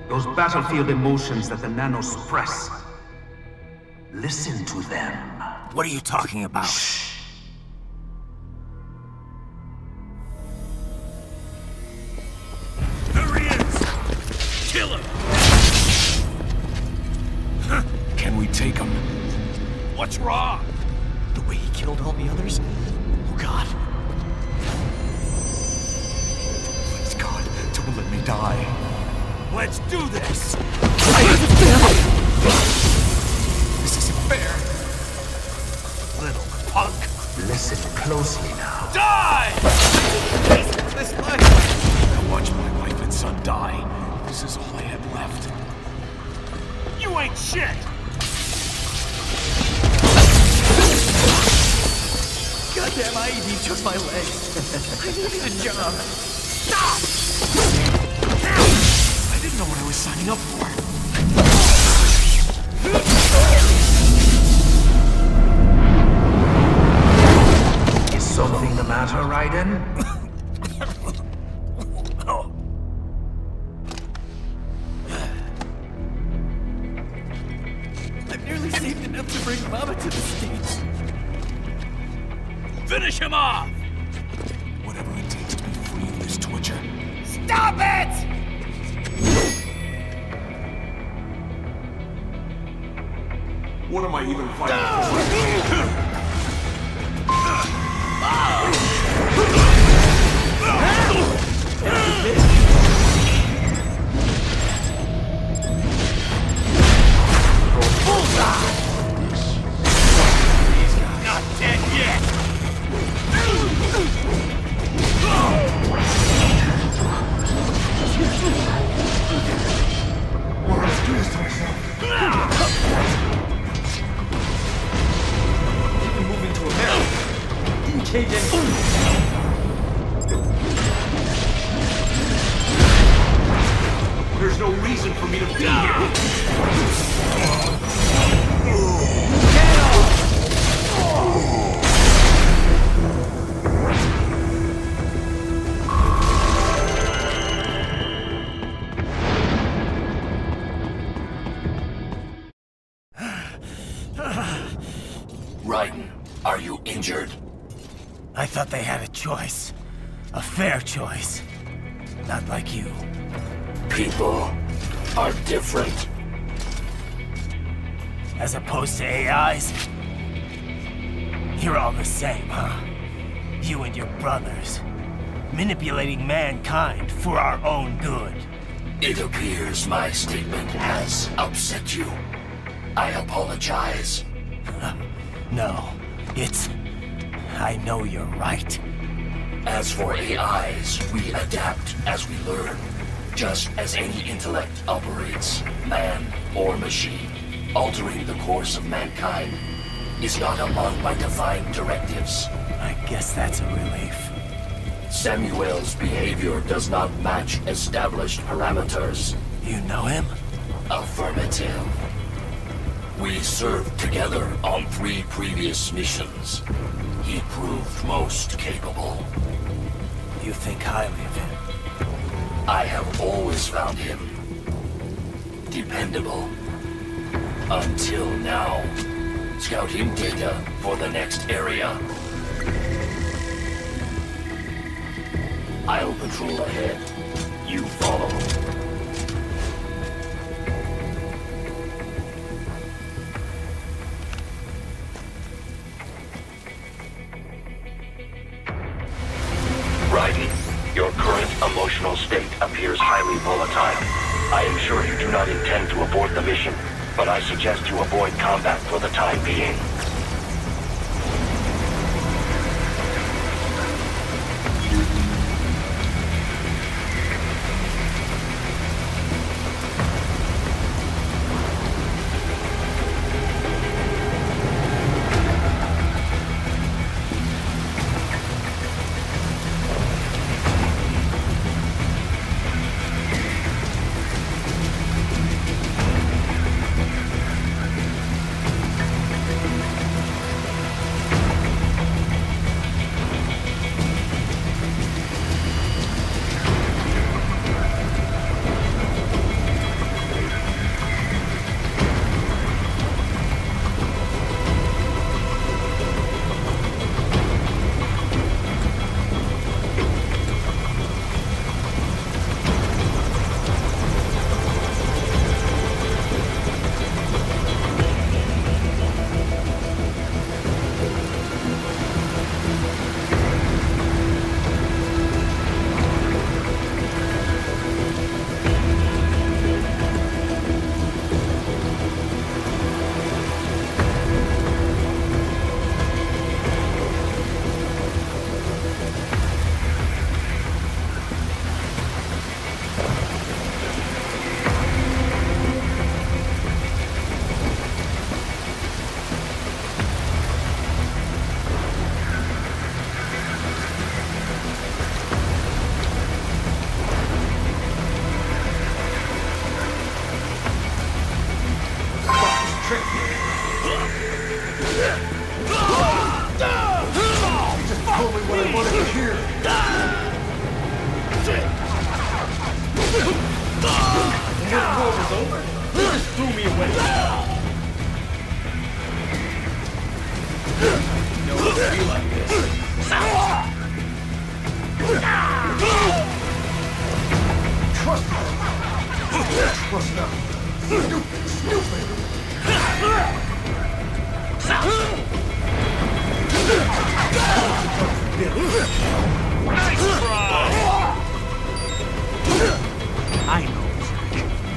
Those battlefield emotions that the nanos suppress. Listen to them. What are you talking about? Shh. There he is! Kill him! Can we take him? What's wrong? The way he killed all the others? Oh God. Please, God, don't let me die. Let's do this! This isn't fair. Little punk. Listen closely now. Die! This life. I watched my wife and son die. This is all I had left. You ain't shit! Goddamn IED took my legs. I needed a job. Stop! I didn't know what I was signing up for. Is something the matter, Raiden? I've nearly saved enough to bring Mama to the States. Finish him off! Whatever it takes to be free of this torture. Stop it! What am I even fighting He's not dead yet! Moving to America. Didn't change anything. There's no reason for me to be here. Raiden, are you injured? I thought they had a choice. A fair choice. Not like you. People are different. As opposed to AIs? You're all the same, huh? You and your brothers. Manipulating mankind for our own good. It appears my statement has upset you. I apologize. No, it's... I know you're right. As for AIs, we adapt as we learn. Just as any intellect operates, man or machine, altering the course of mankind is not among my defined directives. I guess that's a relief. Samuel's behavior does not match established parameters. You know him? Affirmative. We served together on 3 previous missions. He proved most capable. You think highly of him? I have always found him dependable. Until now. Scouting data for the next area. I'll patrol ahead. You follow. Raiden, your current emotional state appears highly volatile. I am sure you do not intend to abort the mission, but I suggest you avoid combat for the time being.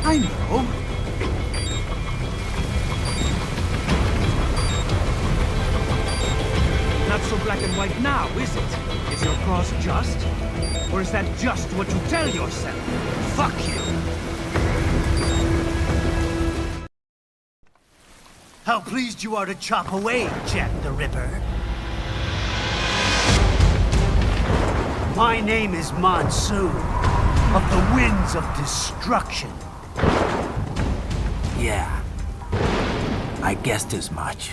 I know. Not so black and white now, is it? Is your cause just? Or is that just what you tell yourself? Fuck you! How pleased you are to chop away, Jack the Ripper. My name is Monsoon, of the Winds of Destruction. Yeah. I guessed as much.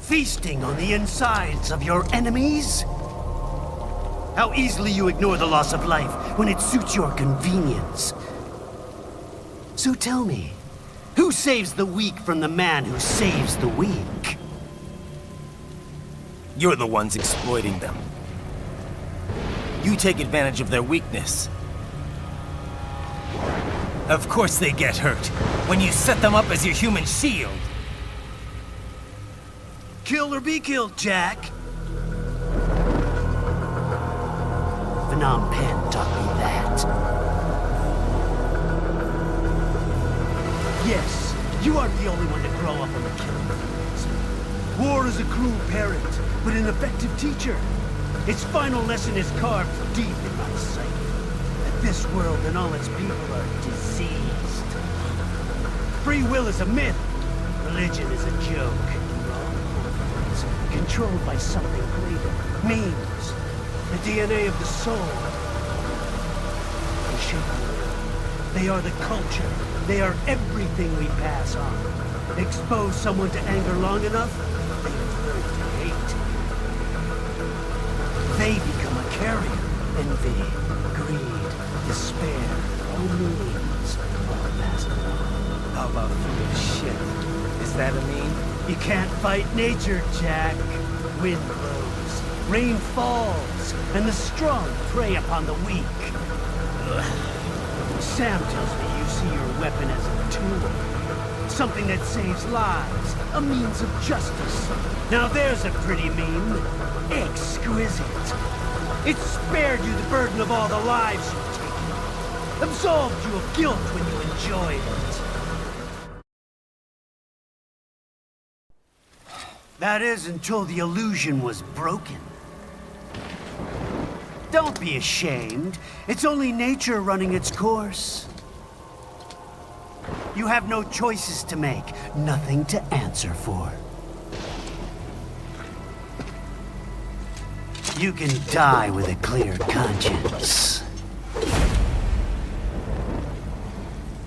Feasting on the insides of your enemies? How easily you ignore the loss of life when it suits your convenience. So tell me, who saves the weak from the man who saves the weak? You're the ones exploiting them. You take advantage of their weakness. Of course they get hurt when you set them up as your human shield. Kill or be killed, Jack. Phnom Penh taught me that. Yes, you aren't the only one to grow up on the killing fields. War is a cruel parent, but an effective teacher. Its final lesson is carved deep in my psyche. That this world and all its people are diseased. Free will is a myth. Religion is a joke. Wrong. Controlled by something greater. Memes. The DNA of the soul. They shape our will. They are the culture. They are everything we pass on. Expose someone to anger long enough, they learn to hate. They become a carrier. Envy, greed, despair, all means, all passed along. How about foolish shit? Is that a meme? You can't fight nature, Jack. Wind blows, rain falls, and the strong prey upon the weak. Sam tells me you see your weapon as a tool. Something that saves lives, a means of justice. Now there's a pretty meme. Exquisite. It spared you the burden of all the lives you've taken. Absolved you of guilt when you enjoyed it. That is until the illusion was broken. Don't be ashamed. It's only nature running its course. You have no choices to make, nothing to answer for. You can die with a clear conscience.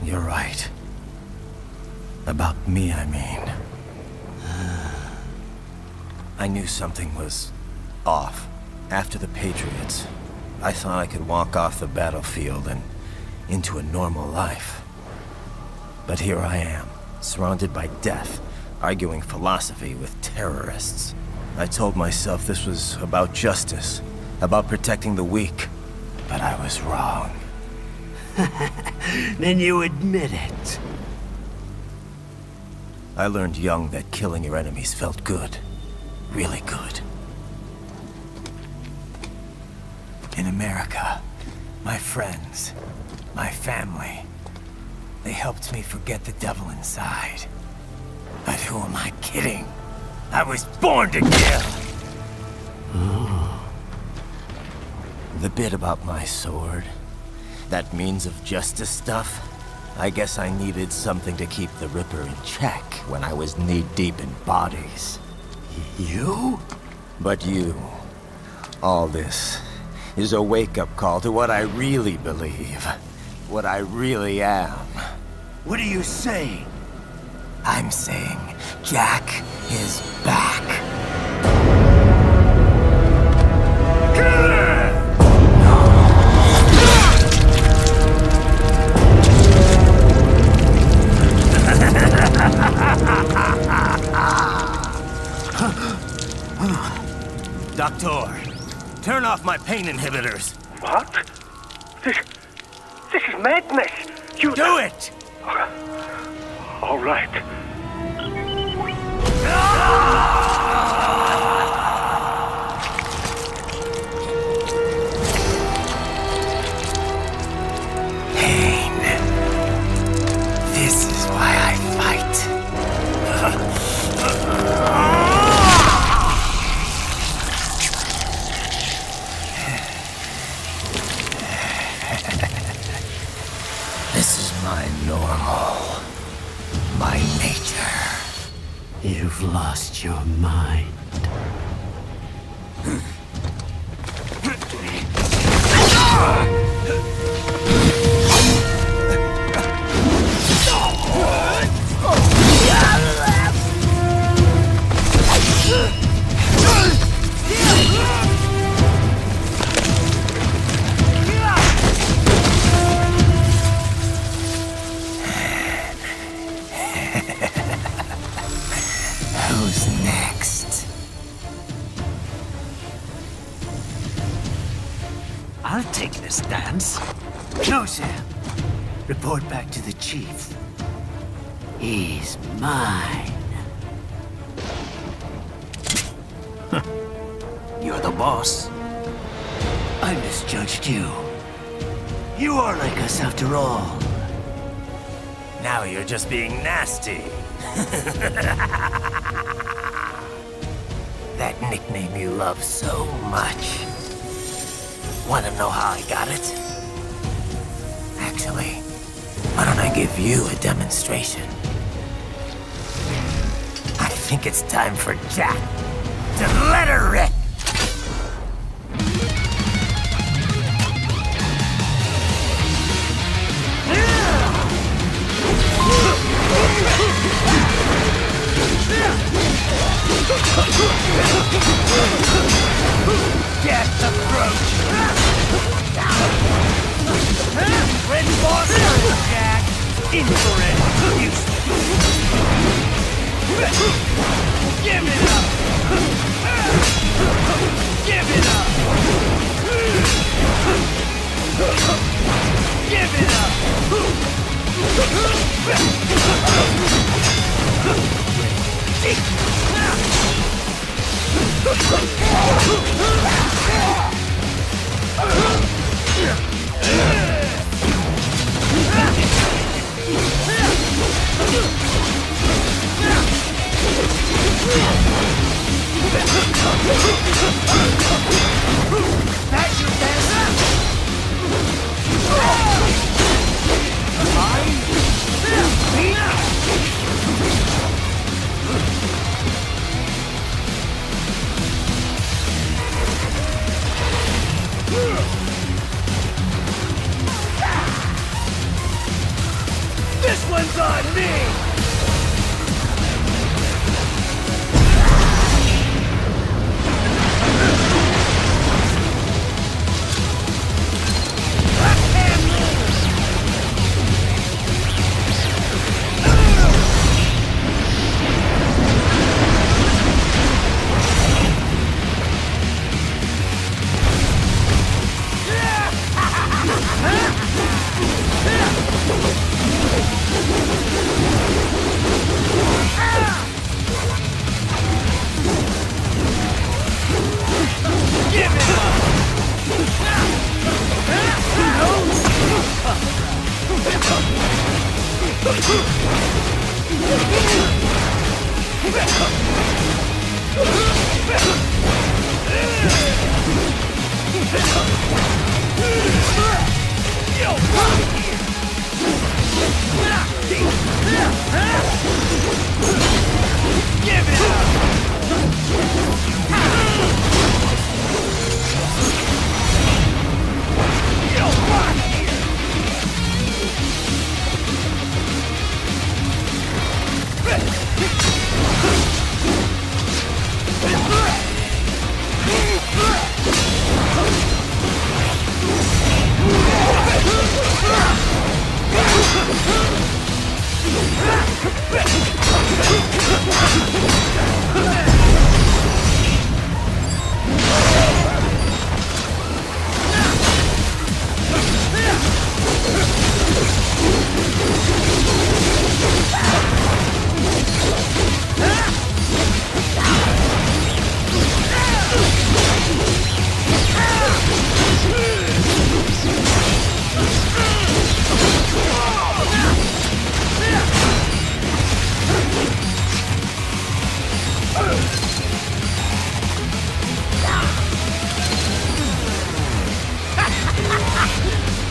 You're right. About me, I mean. I knew something was off. After the Patriots, I thought I could walk off the battlefield and into a normal life. But here I am, surrounded by death, arguing philosophy with terrorists. I told myself this was about justice, about protecting the weak, but I was wrong. Then you admit it. I learned young that killing your enemies felt good. Really good. In America, my friends, my family, they helped me forget the devil inside. But who am I kidding? I was born to kill! The bit about my sword, that means of justice stuff, I guess I needed something to keep the Ripper in check when I was knee-deep in bodies. You? But you, all this, is a wake-up call to what I really believe. What I really am. What do you say? I'm saying Jack is back. Doctor, turn off my pain inhibitors. What? This is madness. You do it! All right. Pain. This is why I fight. This is my normal. My nature. You've lost your mind. Who's next? take this dance. No, Sam. Report back to the chief. He's mine. You're the boss. I misjudged you. You are like us after all. Now you're just being nasty. That nickname you love so much. Wanna know how I got it? Actually, why don't I give you a demonstration? I think it's time for Jack to let her rip. Death approach! Red boss, Jack! Infrared use! Give it up! Give it up! Give it up! That's your best. This one's on me!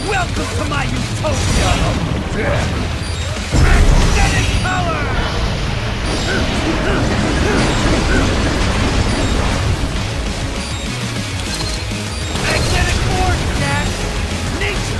Welcome to my utopia of death! Magnetic power! Magnetic force, Jack! Nature!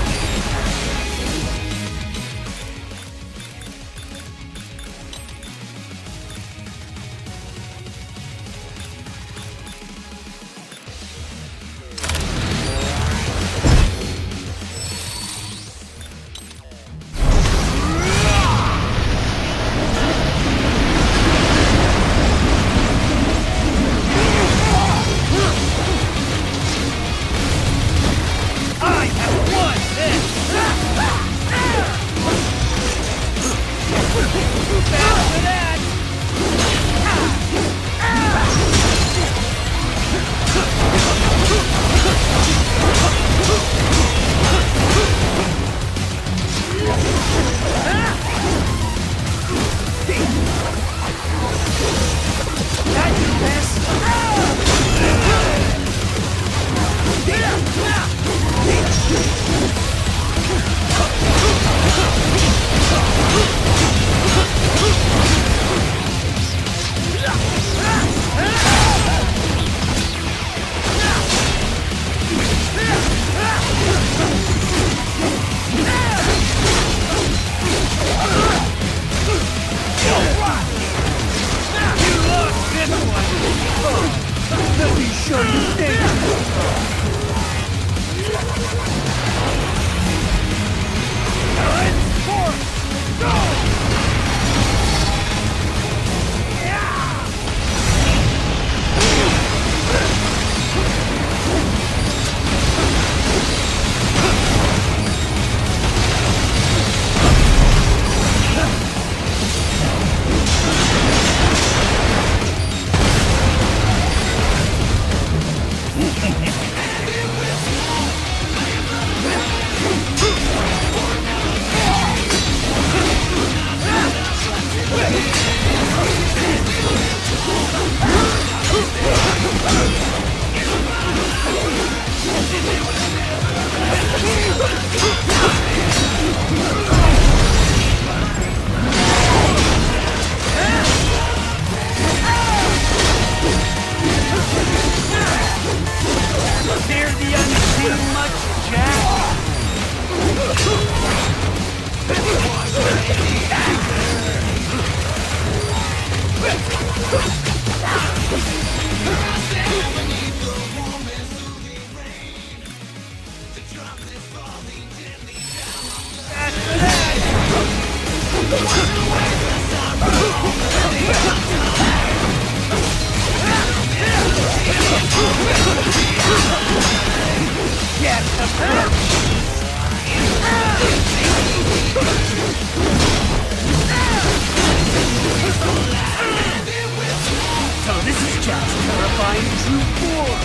So this is just terrifying true form.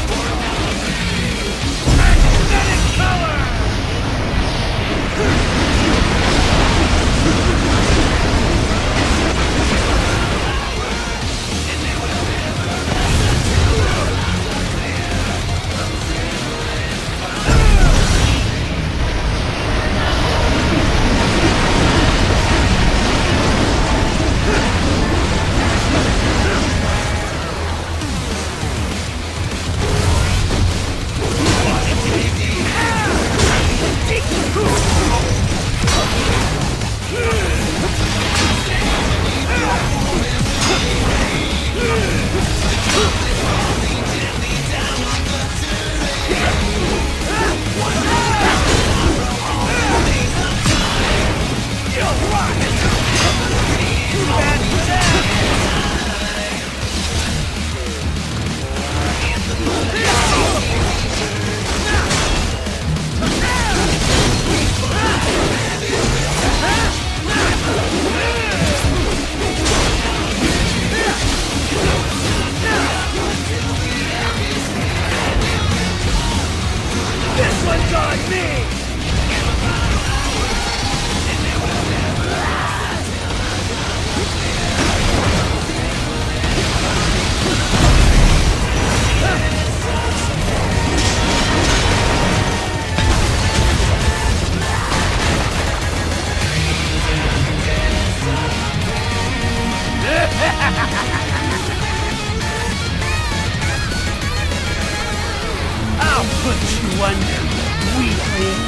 This one's on me! I'll put you under, weakling.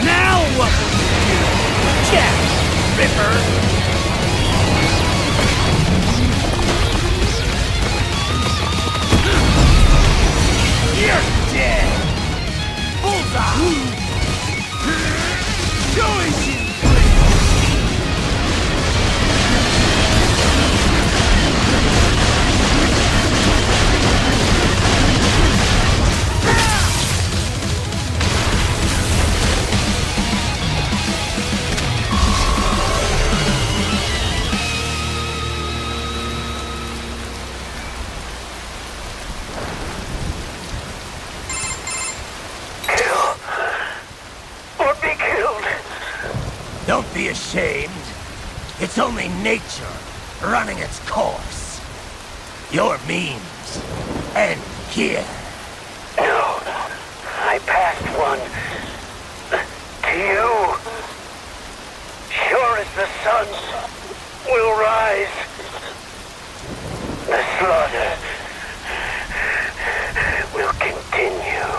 Now what will you do? Jack Ripper! You're dead! Bullseye! Showing you! Don't be ashamed. It's only nature running its course. Your memes end here. No, I passed one. To you. Sure as the sun will rise. The slaughter will continue.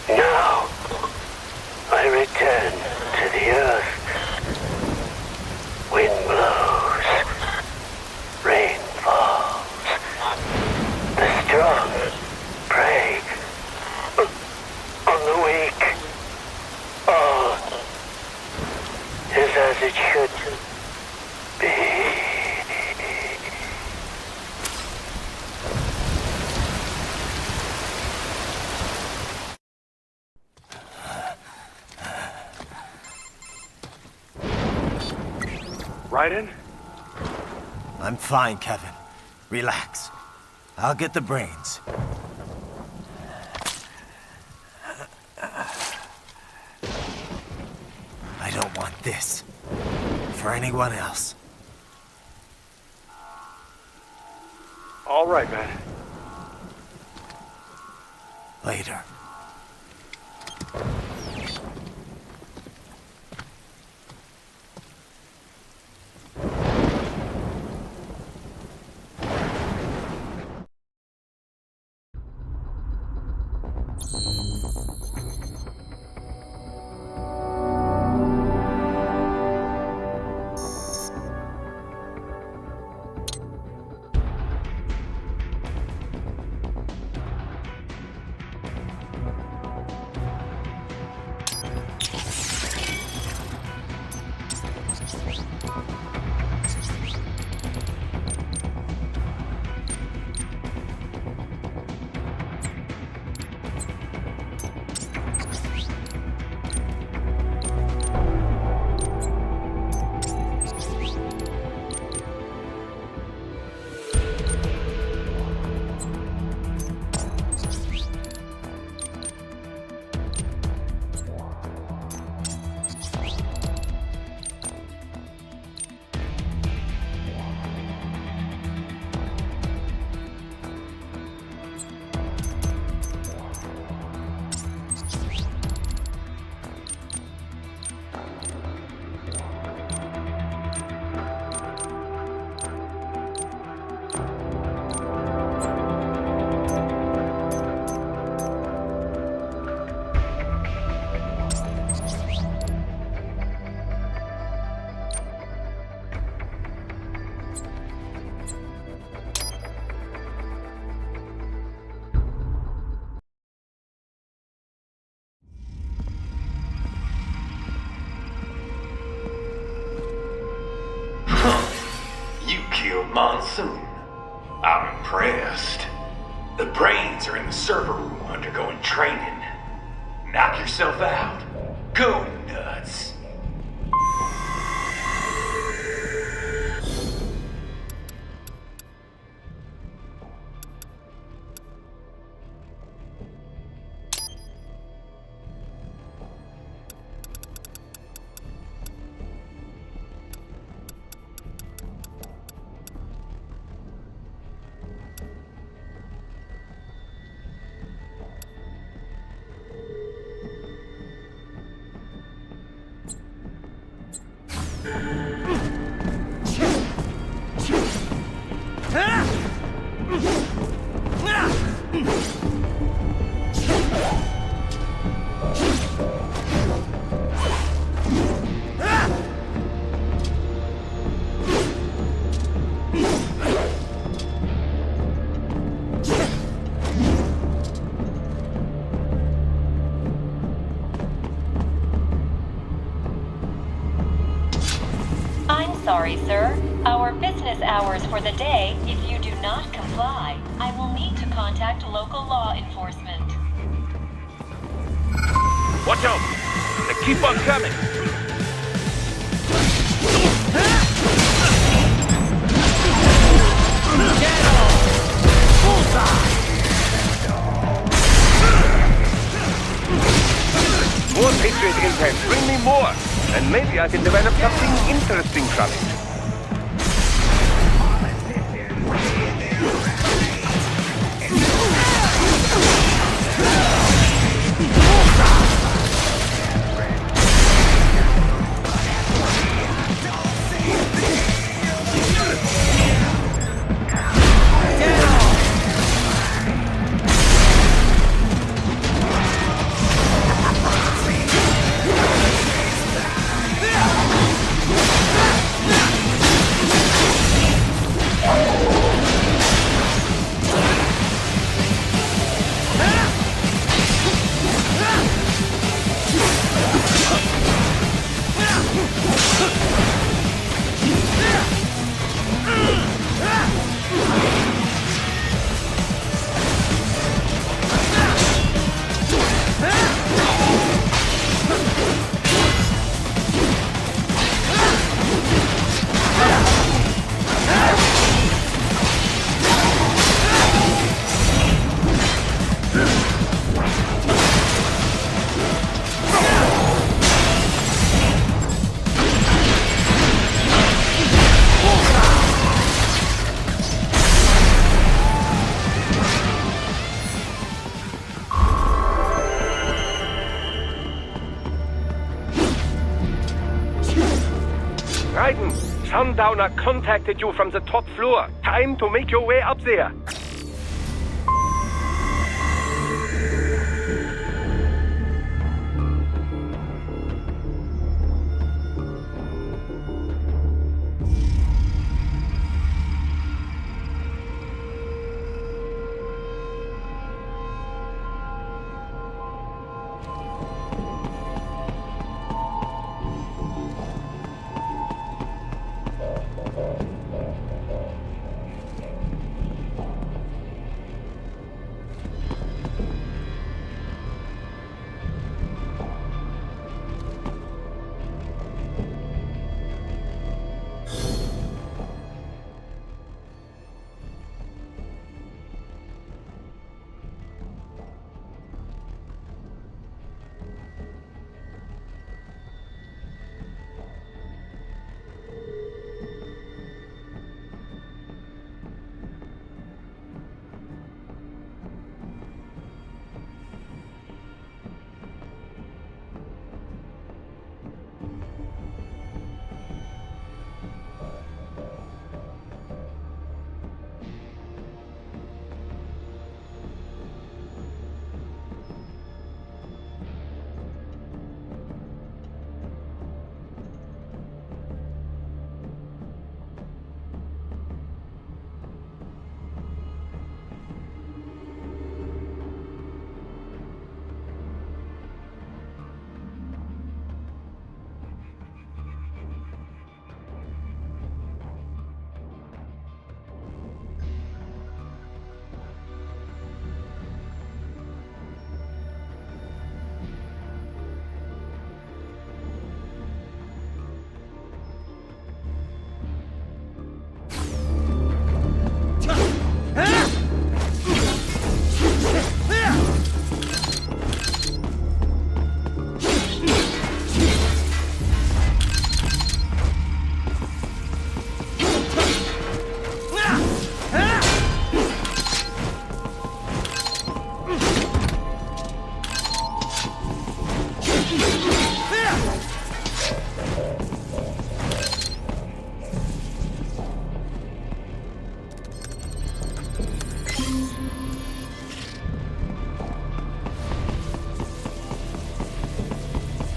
Now, I return to the earth. Wind blows. Rain falls. The strong prey on the weak. All is as it should be. Raiden? I'm fine, Kevin. Relax. I'll get the brains. I don't want this. For anyone else. All right, man. Later. Monsoon. I'm impressed. The brains are in the server room undergoing training. Knock yourself out. Go nuts. Sorry, sir. Our business hours for the day, if you do not comply, I will need to contact local law enforcement. Watch out! They keep on coming! More Patriot intent. Bring me more! And maybe I can develop something interesting from it. Sundowner contacted you from the top floor. Time to make your way up there.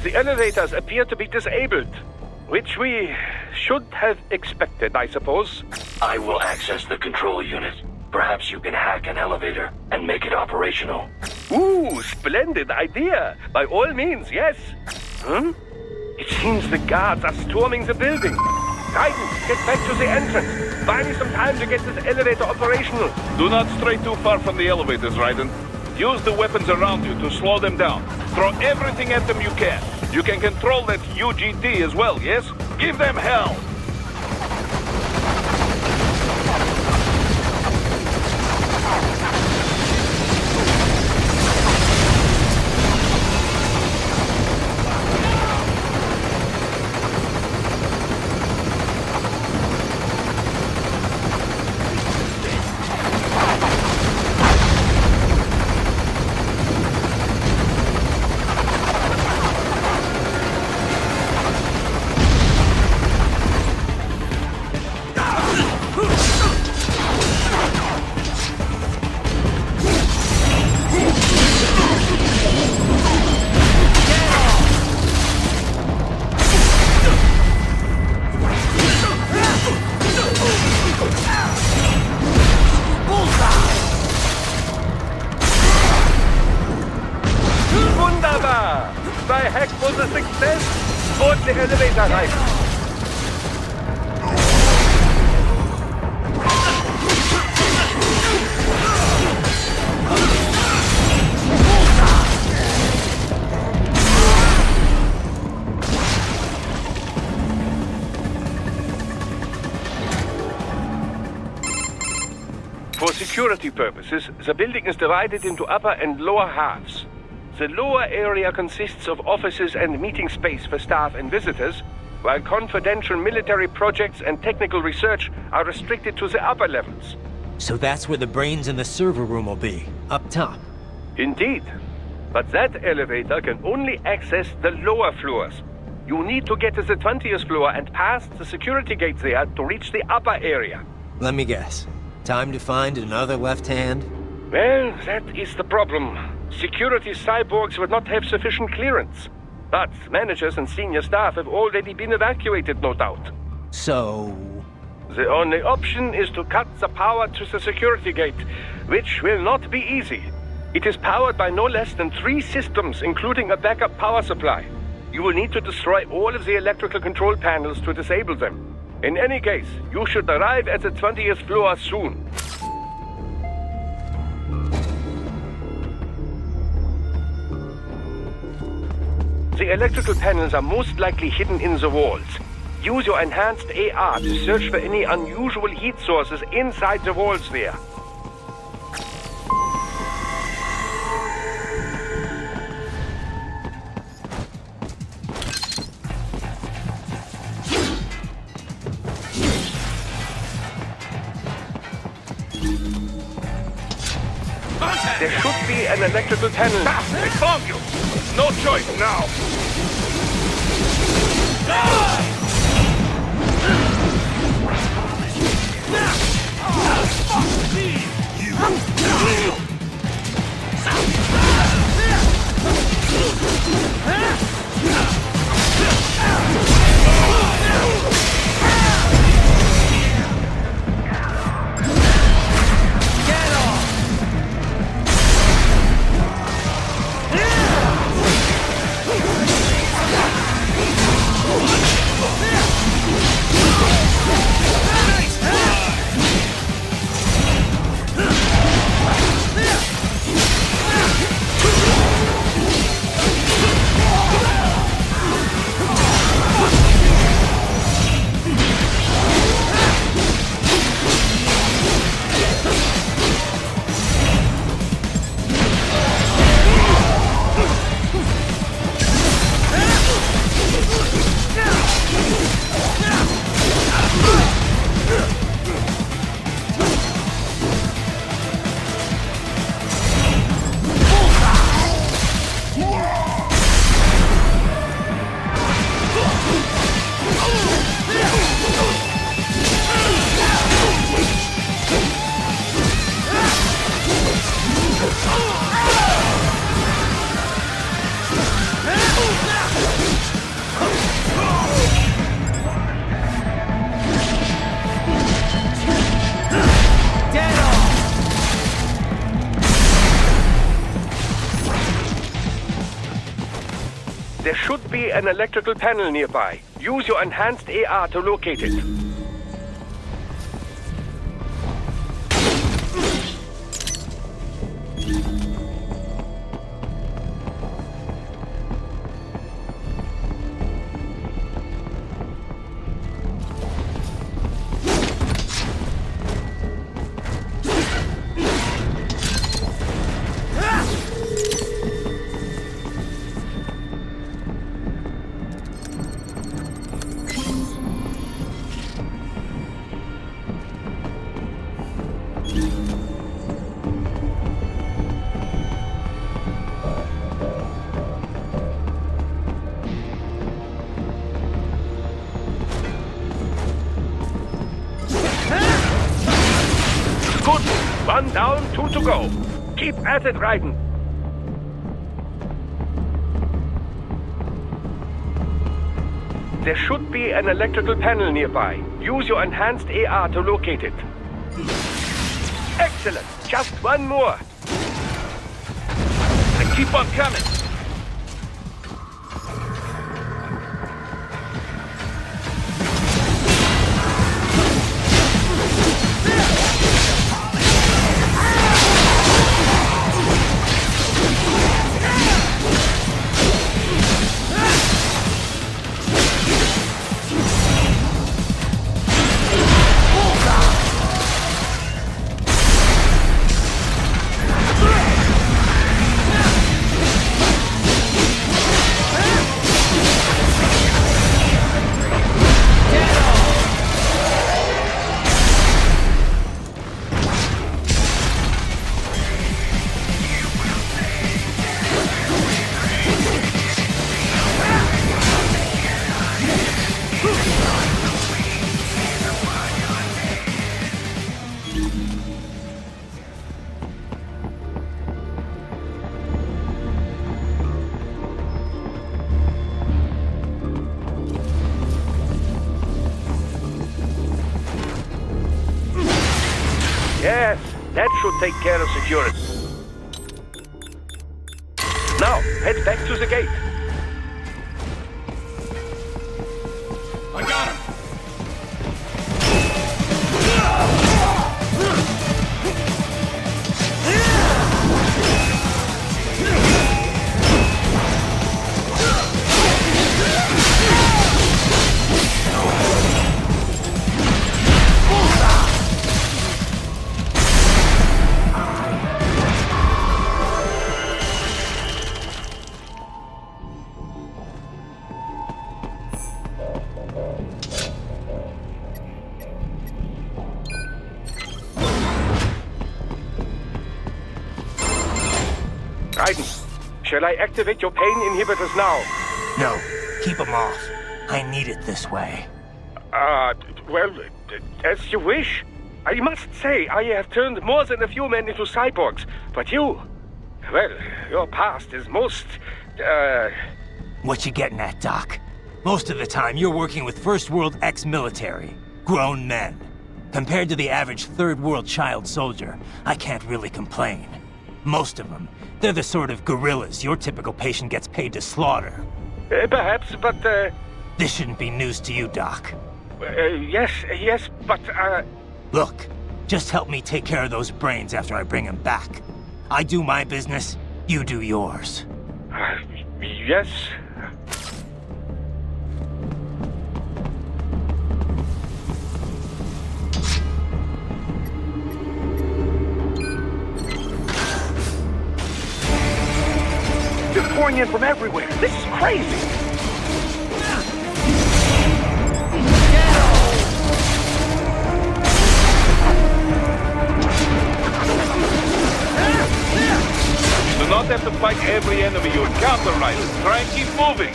The elevators appear to be disabled, which we should have expected, I suppose. I will access the control unit. Perhaps you can hack an elevator and make it operational. Ooh, splendid idea. By all means, yes. It seems the guards are storming the building. Raiden, get back to the entrance. Buy me some time to get this elevator operational. Do not stray too far from the elevators, Raiden. Use the weapons around you to slow them down. Throw everything at them you can. You can control that UGT as well, yes? Give them hell! Wunderbar! My hack was a success! Und the elevator rein! For security purposes, the building is divided into upper and lower halves. The lower area consists of offices and meeting space for staff and visitors, while confidential military projects and technical research are restricted to the upper levels. So that's where the brains in the server room will be, up top. Indeed. But that elevator can only access the lower floors. You need to get to the 20th floor and past the security gate there to reach the upper area. Let me guess. Time to find another left hand? Well, that is the problem. Security cyborgs would not have sufficient clearance. But managers and senior staff have already been evacuated, no doubt. So... The only option is to cut the power to the security gate, which will not be easy. It is powered by no less than 3 systems, including a backup power supply. You will need to destroy all of the electrical control panels to disable them. In any case, you should arrive at the 20th floor soon. The electrical panels are most likely hidden in the walls. Use your enhanced AR to search for any unusual heat sources inside the walls there. There should be an electrical panel. They found you! No choice now! There should be an electrical panel nearby. Use your enhanced AR to locate it. One down, 2 to go. Keep at it, Raiden. There should be an electrical panel nearby. Use your enhanced AR to locate it. Excellent. Just one more. And keep on coming. Yes, that should take care of security. Now, head back to the gate. I got him! Raiden, shall I activate your pain inhibitors now? No, keep them off. I need it this way. Well, as you wish. I must say, I have turned more than a few men into cyborgs, but you... Well, your past is most, What you getting at, Doc? Most of the time, you're working with First World ex-military. Grown men. Compared to the average Third World child soldier, I can't really complain. Most of them, they're the sort of guerrillas your typical patient gets paid to slaughter. Perhaps, but, This shouldn't be news to you, Doc. Yes, but, Look, just help me take care of those brains after I bring them back. I do my business, you do yours. Yes. They're pouring in from everywhere. This is crazy. You do not have to fight every enemy you encounter, Raiden. Try and keep moving.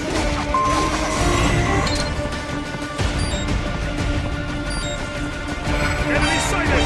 Enemy sighted!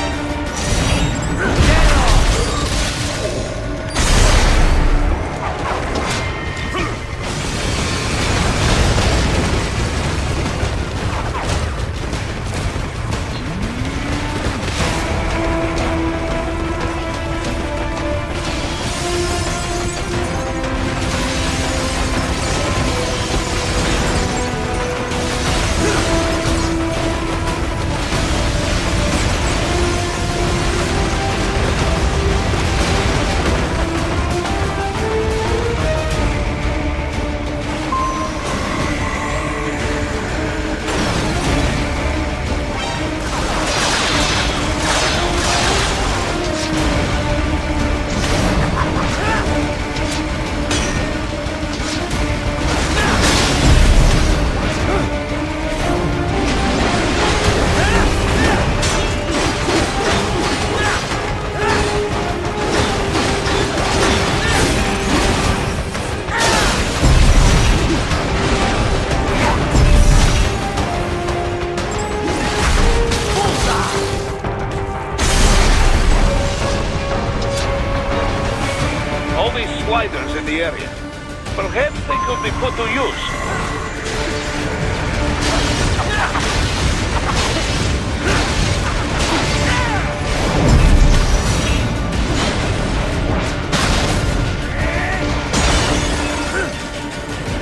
gliders in the area. Perhaps they could be put to use.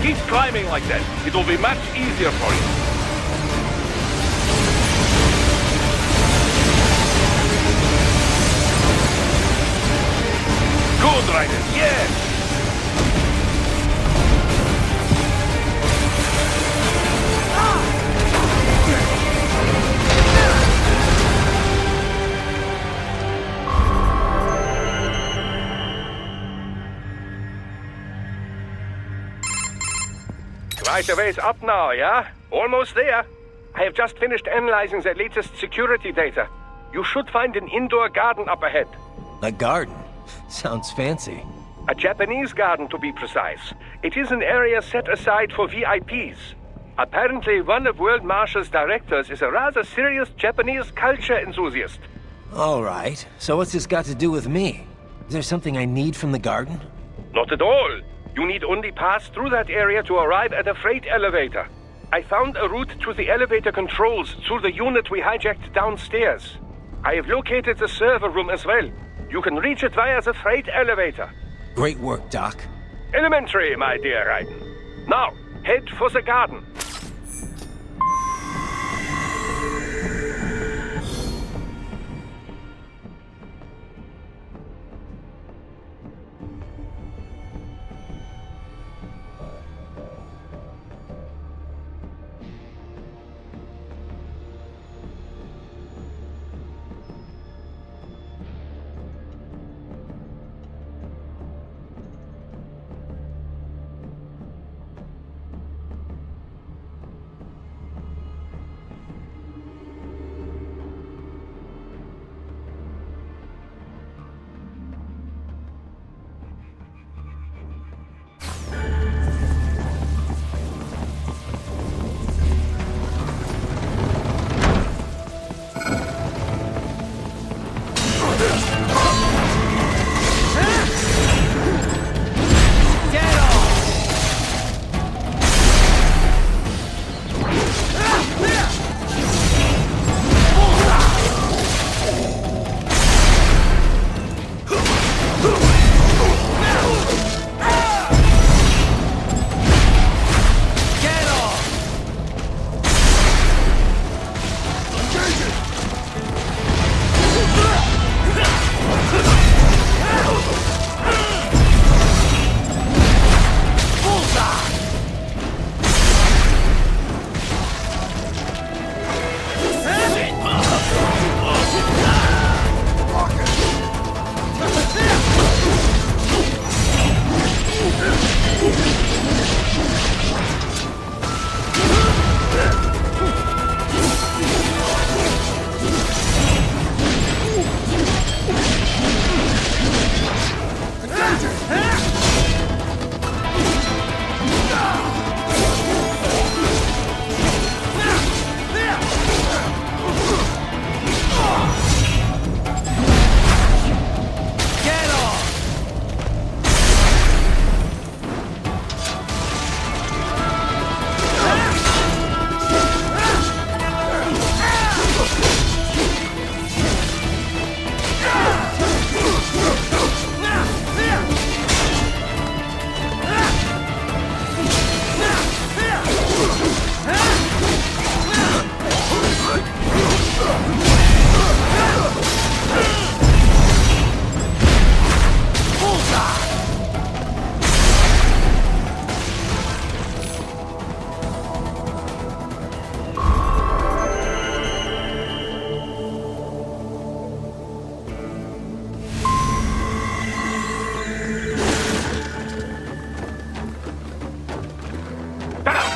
Keep climbing like that. It will be much easier for you. Good, Raiden. Yes! Right a ways up now, yeah? Almost there. I have just finished analyzing the latest security data. You should find an indoor garden up ahead. A garden? Sounds fancy. A Japanese garden, to be precise. It is an area set aside for VIPs. Apparently, one of World Marshall's directors is a rather serious Japanese culture enthusiast. All right. So what's this got to do with me? Is there something I need from the garden? Not at all. You need only pass through that area to arrive at a freight elevator. I found a route to the elevator controls through the unit we hijacked downstairs. I have located the server room as well. You can reach it via the freight elevator. Great work, Doc. Elementary, my dear Raiden. Now, head for the garden.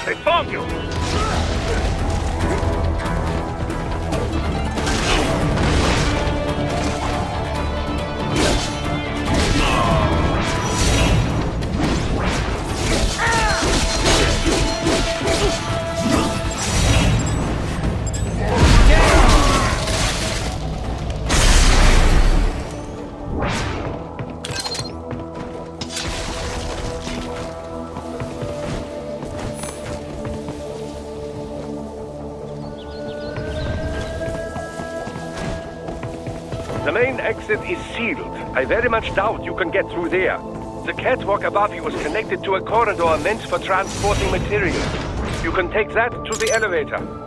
They found you! exit is sealed. I very much doubt you can get through there. The catwalk above you is connected to a corridor meant for transporting materials. You can take that to the elevator.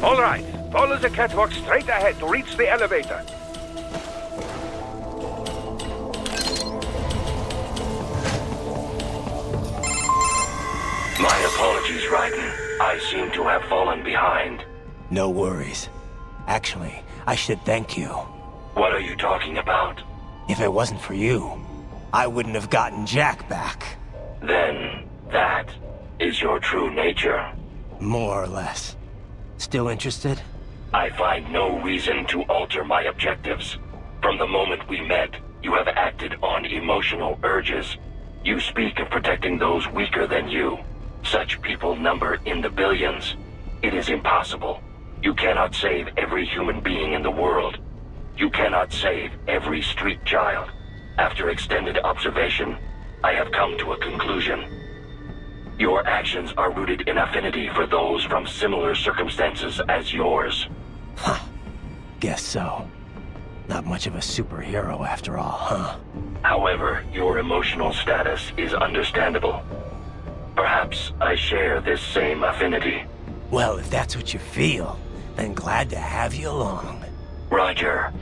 All right, follow the catwalk straight ahead to reach the elevator. My apologies, Raiden. I seem to have fallen behind. No worries. Actually, I should thank you. What are you talking about? If it wasn't for you, I wouldn't have gotten Jack back. Then, that is your true nature. More or less. Still interested? I find no reason to alter my objectives. From the moment we met, you have acted on emotional urges. You speak of protecting those weaker than you. Such people number in the billions. It is impossible. You cannot save every human being in the world. You cannot save every street child. After extended observation, I have come to a conclusion. Your actions are rooted in affinity for those from similar circumstances as yours. Huh. Guess so. Not much of a superhero after all, huh? However, your emotional status is understandable. Perhaps I share this same affinity. Well, if that's what you feel, then glad to have you along. Roger.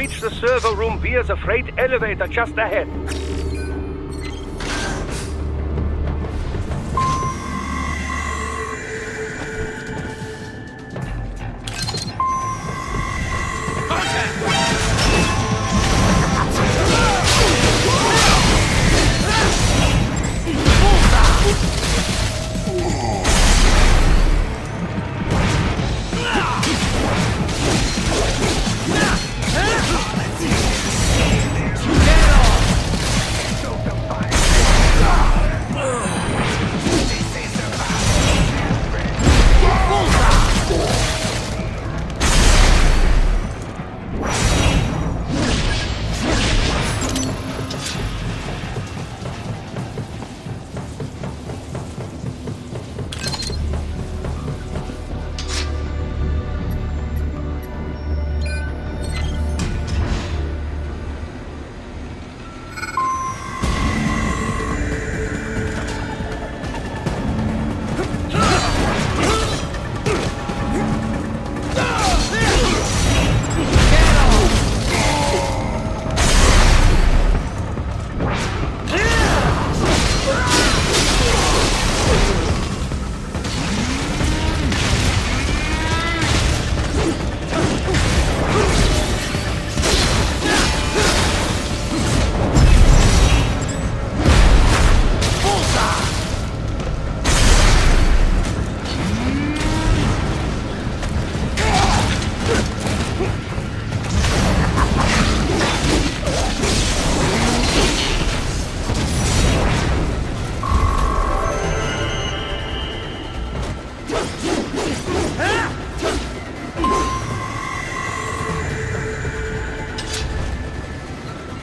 reach the server room via the freight elevator just ahead.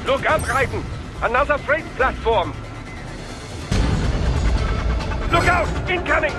Look out, Raiden! Another freight platform! Look out! Incoming!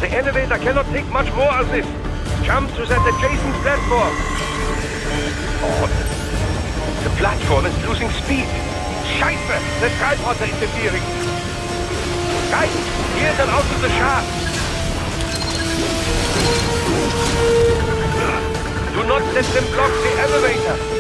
The elevator cannot take much more of this. Jump to that adjacent platform. Oh, the platform is losing speed. Scheiße, the tripods are interfering. Guys, here's an out of the shaft. Do not let them block the elevator.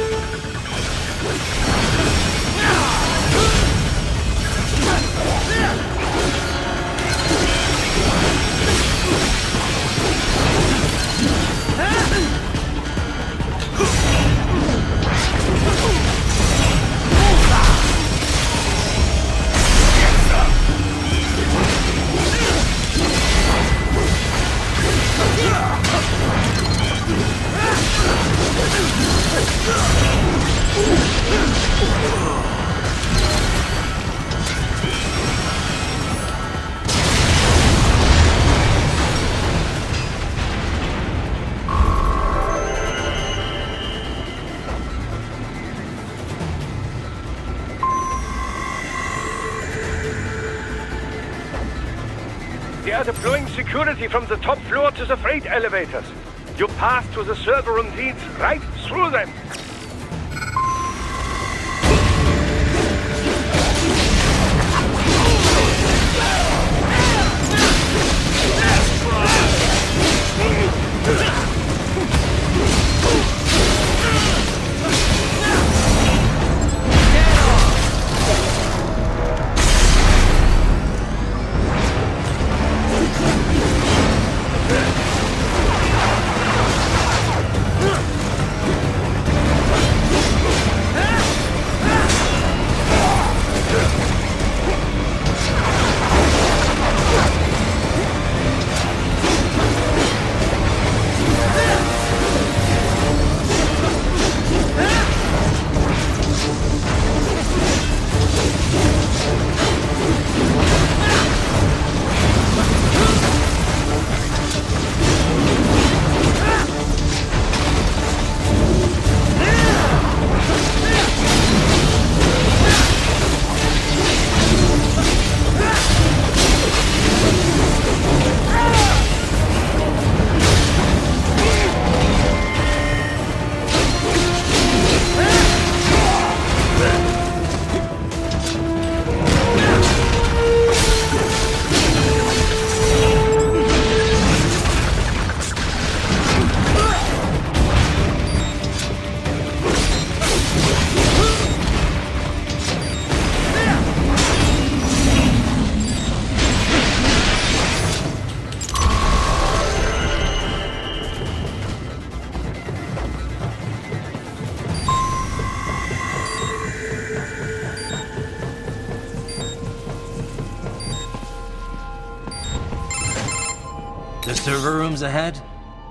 are deploying security from the top floor to the freight elevators. You pass to the server room leads right through them. The server room's ahead?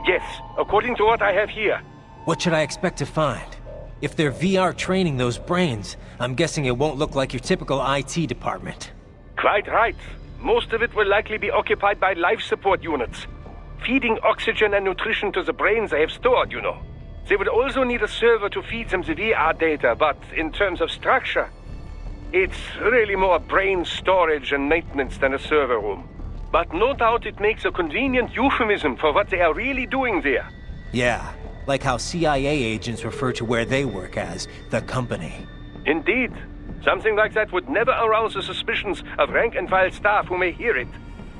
Yes, according to what I have here. What should I expect to find? If they're VR training those brains, I'm guessing it won't look like your typical IT department. Quite right. Most of it will likely be occupied by life support units. Feeding oxygen and nutrition to the brains they have stored, you know. They would also need a server to feed them the VR data, but in terms of structure, it's really more brain storage and maintenance than a server room. But no doubt it makes a convenient euphemism for what they are really doing there. Yeah, like how CIA agents refer to where they work as the company. Indeed. Something like that would never arouse the suspicions of rank-and-file staff who may hear it.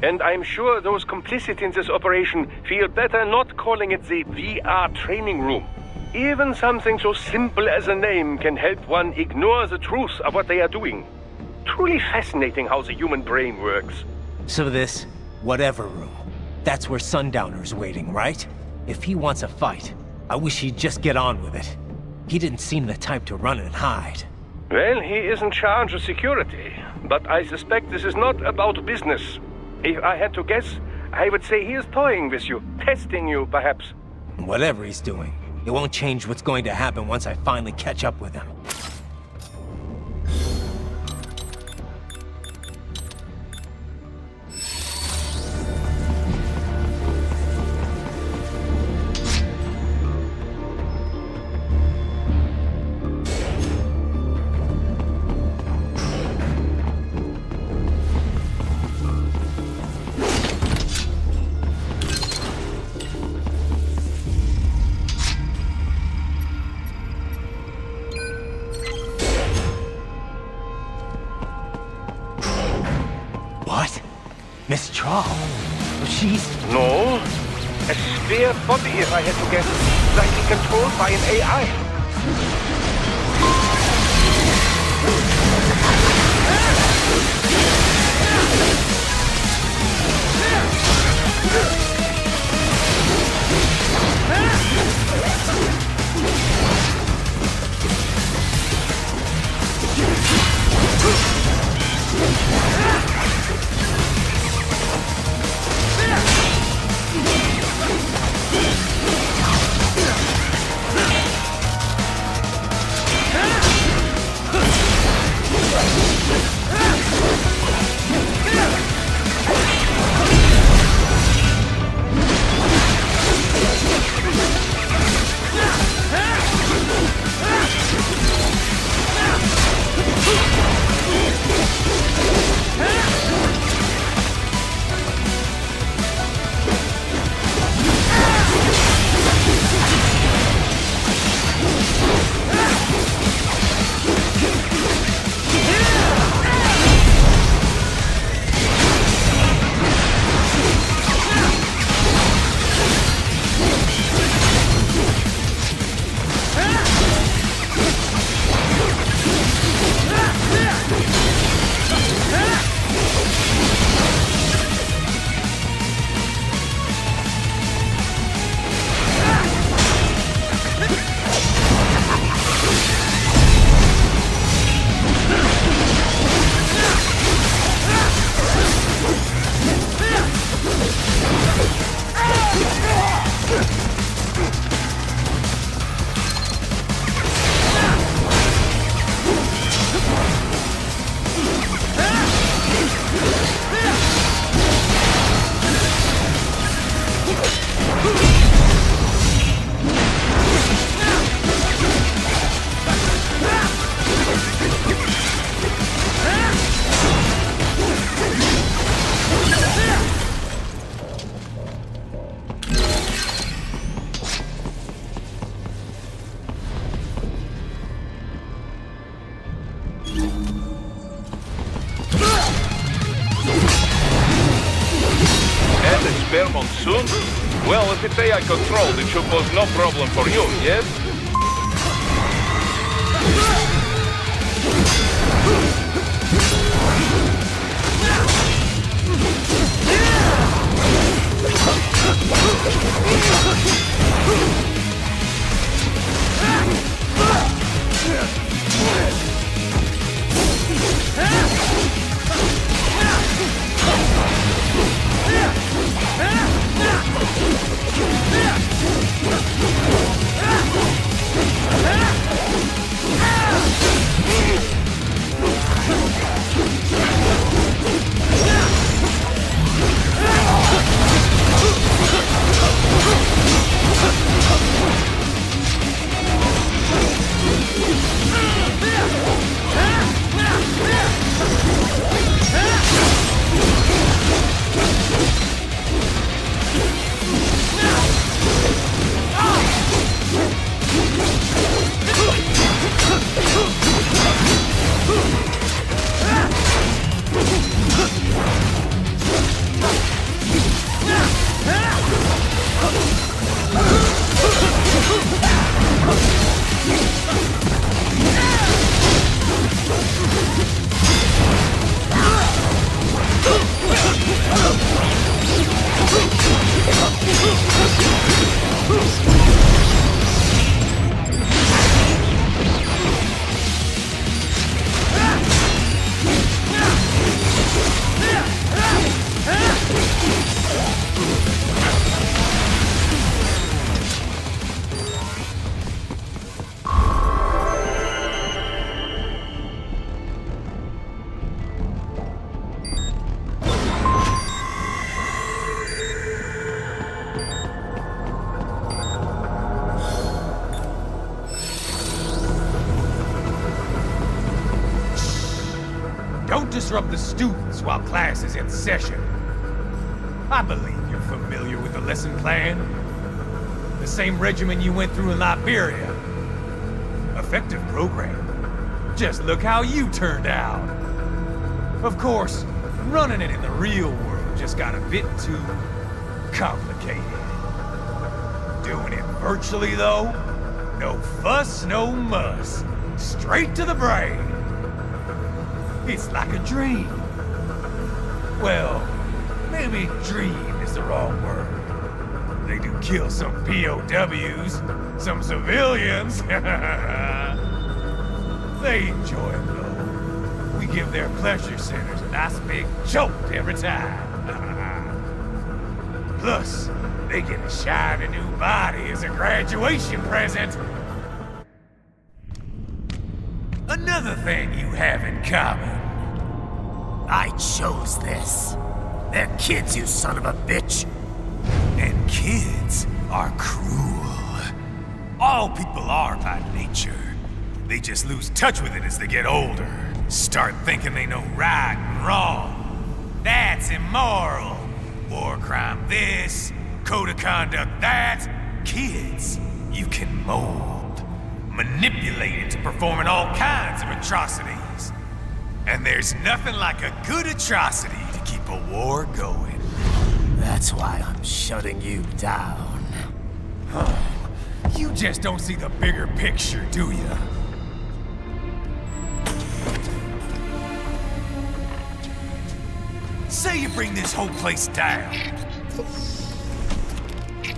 And I'm sure those complicit in this operation feel better not calling it the VR training room. Even something so simple as a name can help one ignore the truth of what they are doing. Truly fascinating how the human brain works. So this, whatever room, that's where Sundowner's waiting, right? If he wants a fight, I wish he'd just get on with it. He didn't seem the type to run and hide. Well, he is in charge of security, but I suspect this is not about business. If I had to guess, I would say he is toying with you, testing you, perhaps. Whatever he's doing, it won't change what's going to happen once I finally catch up with him. Miss Trawl? She's... No. A spare body, if I had to guess. Likely controlled by an AI. spare monsoon? Well, if it's AI controlled, it should pose no problem for you, yes? Don't disrupt the students while class is in session. I believe you're familiar with the lesson plan. The same regimen you went through in Liberia. Effective program. Just look how you turned out. Of course, running it in the real world just got a bit too complicated. Doing it virtually, though, no fuss, no muss. Straight to the brain. It's like a dream. Well, maybe dream is the wrong word. They do kill some POWs, some civilians. They enjoy it, though. We give their pleasure centers a nice big jolt every time. Plus, they get a shiny new body as a graduation present. Another thing you have in common. I chose this. They're kids, you son of a bitch. And kids are cruel. All people are by nature. They just lose touch with it as they get older. Start thinking they know right and wrong. That's immoral. War crime this, code of conduct that. Kids, you can mold, manipulate into performing all kinds of atrocities. And there's nothing like a good atrocity to keep a war going. That's why I'm shutting you down. You just don't see the bigger picture, do you? Say you bring this whole place down.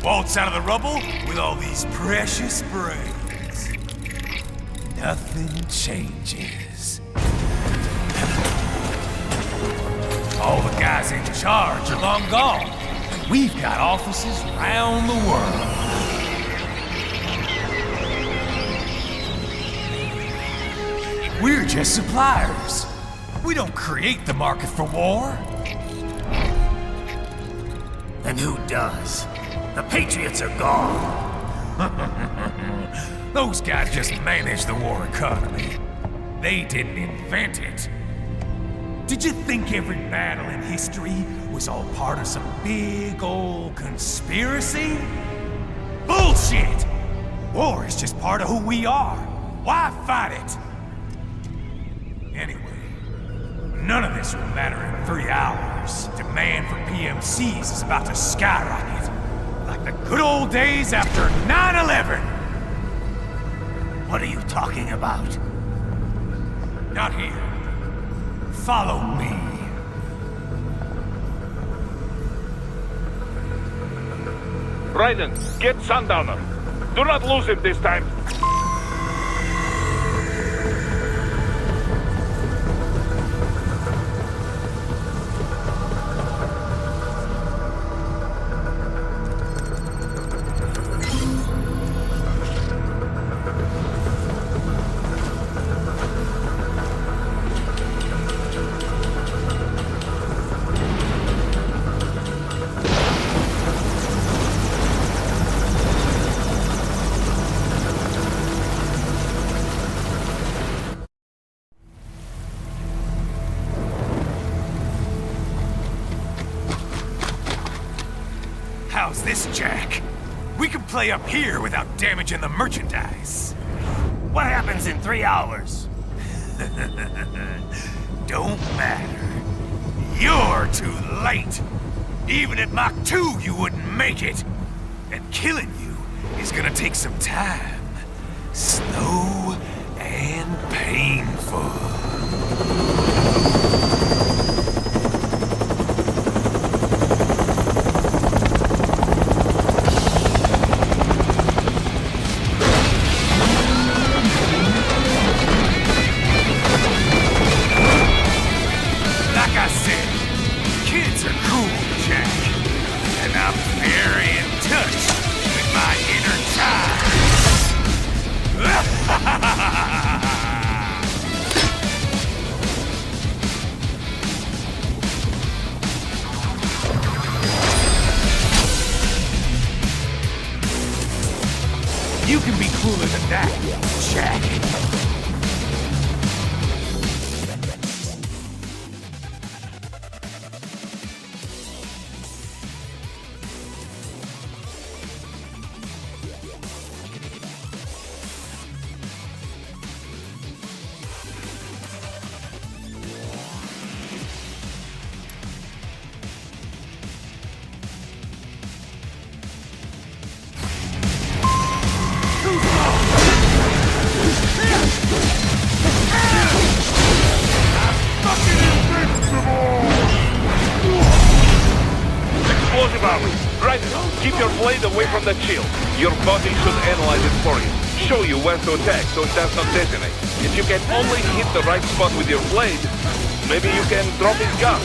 Waltz out of the rubble with all these precious brains. Nothing changes. All the guys in charge are long gone. We've got offices around the world. We're just suppliers. We don't create the market for war. And who does? The Patriots are gone. Those guys just manage the war economy. They didn't invent it. Did you think every battle in history was all part of some big old conspiracy? Bullshit! War is just part of who we are. Why fight it? Anyway, None of this will matter in 3 hours. Demand for PMCs is about to skyrocket. Like the good old days after 9/11. What are you talking about? Not here. Follow me. Raiden, get Sundowner. Do not lose him this time. How's this, Jack? We can play up here without damaging the merchandise. What happens in 3 hours? Don't matter. You're too late. Even at Mach 2, you wouldn't make it. And killing you is gonna take some time. Slow and painful. You can be cooler than that, Jack. Explosive armor. Raiden, keep your blade away from the shield. Your body should analyze it for you. Show you where to attack so it does not detonate. If you can only hit the right spot with your blade, maybe you can drop his gun.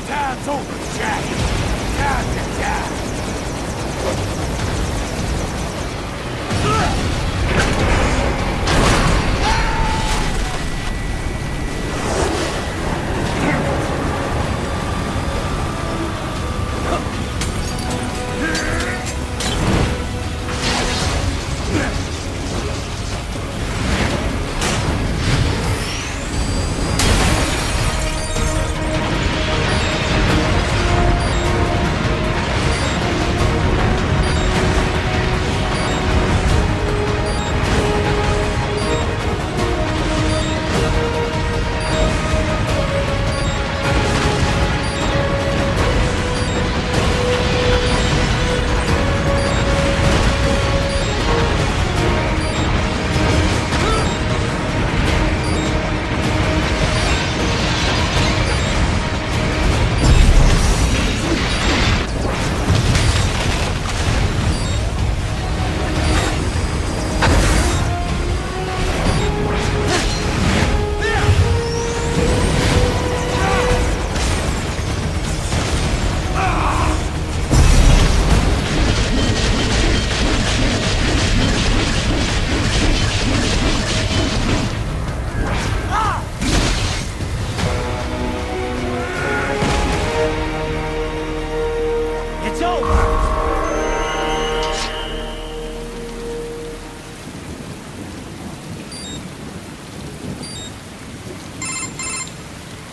Time's over, Jack. Time to die.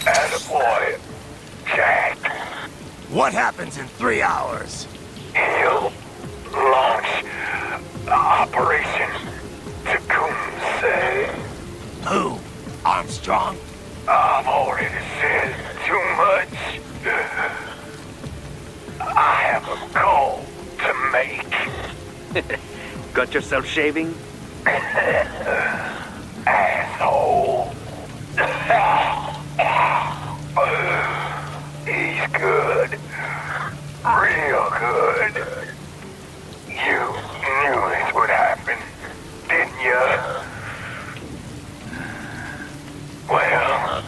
Attaboy, Jack. What happens in 3 hours? He'll launch Operation Tecumseh. Who? Armstrong? I've already said too much. I have a call to make. Got yourself shaving? Asshole. He's good. Real good. You knew this would happen, didn't you? Well,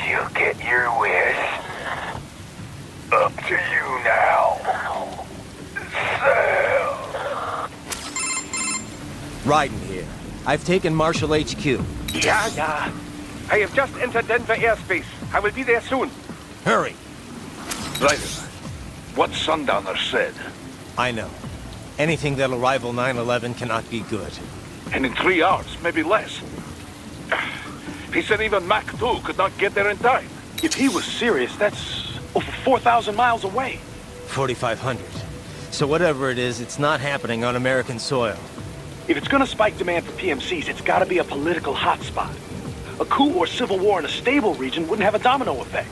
you'll get your wish. Up to you now. Sam. Raiden here. I've taken Marshall HQ. Yeah. I have just entered Denver airspace. I will be there soon. Hurry. Raiden, what Sundowner said. I know. Anything that'll rival 9/11 cannot be good. And in 3 hours, maybe less. He said even Mach 2 could not get there in time. If he was serious, that's over 4,000 miles away. 4,500. So whatever it is, it's not happening on American soil. If it's gonna spike demand for PMCs, it's gotta be a political hotspot. A coup or civil war in a stable region wouldn't have a domino effect.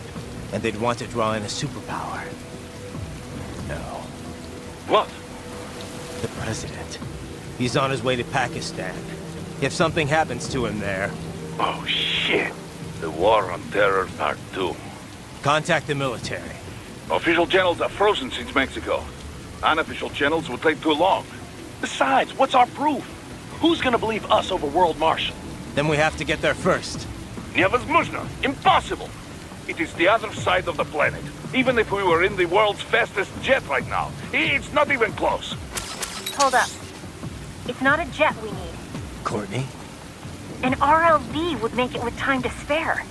And they'd want to draw in a superpower. No. What? The president. He's on his way to Pakistan. If something happens to him there... Oh, shit. The War on Terror Part 2. Contact the military. Official channels are frozen since Mexico. Unofficial channels would take too long. Besides, what's our proof? Who's gonna believe us over World Marshal? Then we have to get there first. Невозможно. Impossible. It is the other side of the planet. Even if we were in the world's fastest jet right now, it's not even close. Hold up. It's not a jet we need. Courtney? An RLV would make it with time to spare.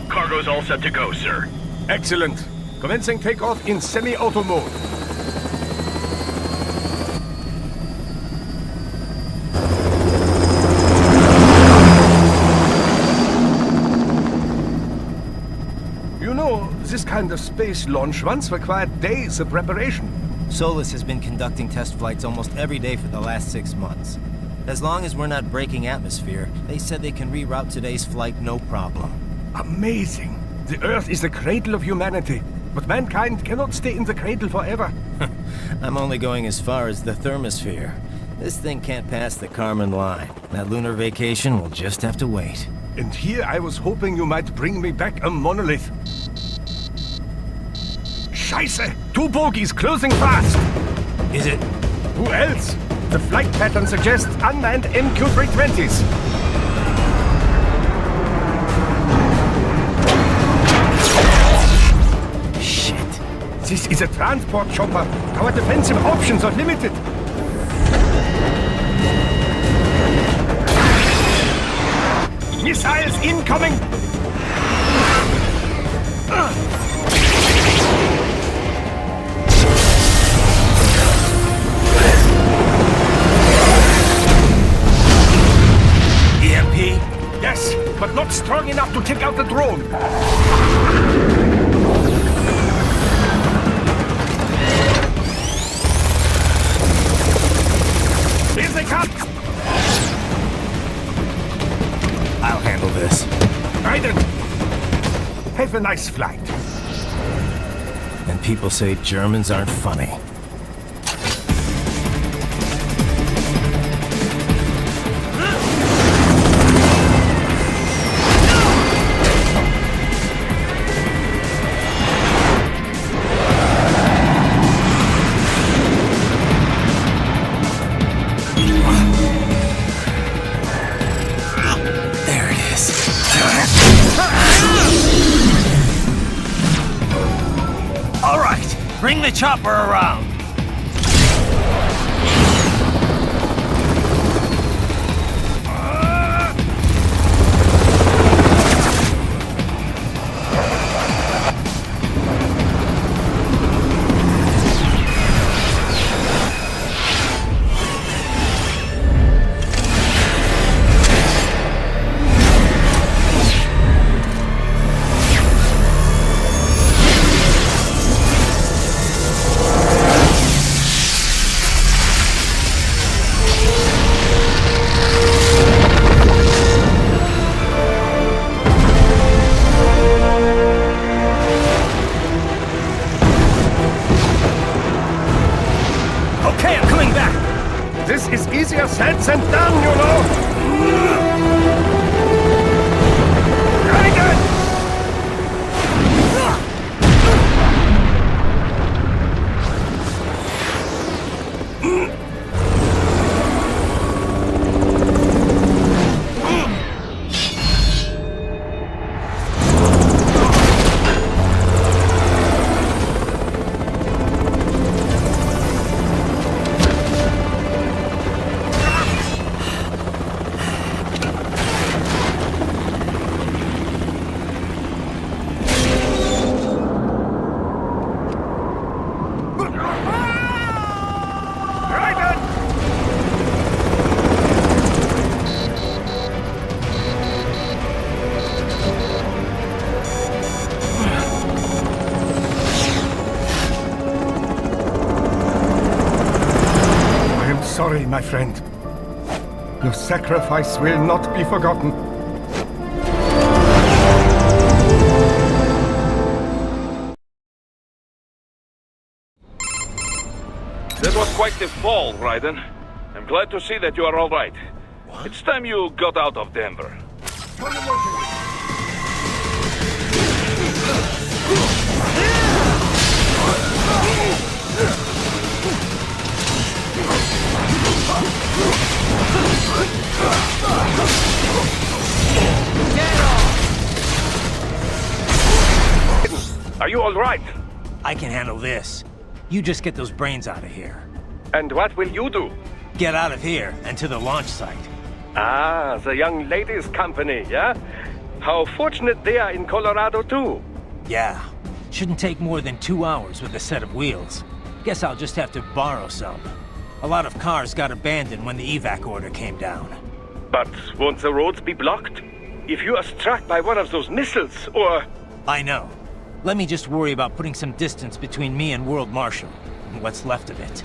Cargo's all set to go, sir. Excellent. Commencing takeoff in semi-auto mode. You know, this kind of space launch once required days of preparation. Solus has been conducting test flights almost every day for the last 6 months. As long as we're not breaking atmosphere, they said they can reroute today's flight no problem. Amazing. The Earth is the cradle of humanity, but mankind cannot stay in the cradle forever. I'm only going as far as the thermosphere. This thing can't pass the Kármán line. That lunar vacation will just have to wait. And here I was hoping you might bring me back a monolith. Scheiße! 2 bogies closing fast! Is it? Who else? The flight pattern suggests unmanned MQ-320s. This is a transport chopper. Our defensive options are limited. Missiles incoming! EMP? Yes, but not strong enough to take out the drone. Here they come! I'll handle this. Raiden! Have a nice flight. And people say Germans aren't funny. a chopper around! This is easier said than done, you know! Revengeance! Sorry, my friend. Your sacrifice will not be forgotten. That was quite the fall, Raiden. I'm glad to see that you are all right. It's time you got out of Denver. Are you all right? I can handle this. You just get those brains out of here. And what will you do? Get out of here and to the launch site. Ah, the young ladies' company, yeah? How fortunate they are in Colorado, too. Yeah. Shouldn't take more than 2 hours with a set of wheels. Guess I'll just have to borrow some. A lot of cars got abandoned when the evac order came down. But won't the roads be blocked? If you are struck by one of those missiles, or... I know. Let me just worry about putting some distance between me and World Marshal, and what's left of it.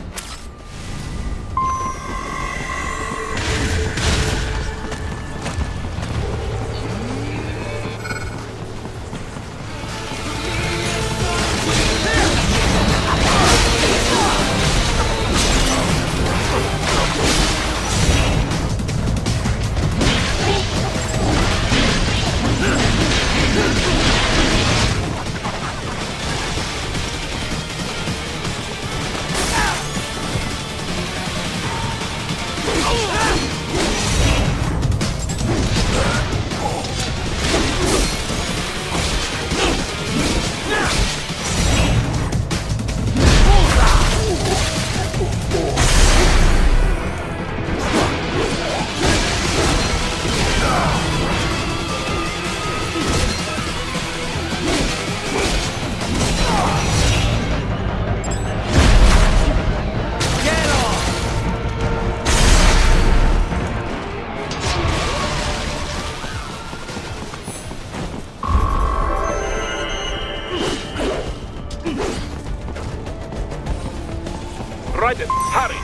Raiden, hurry!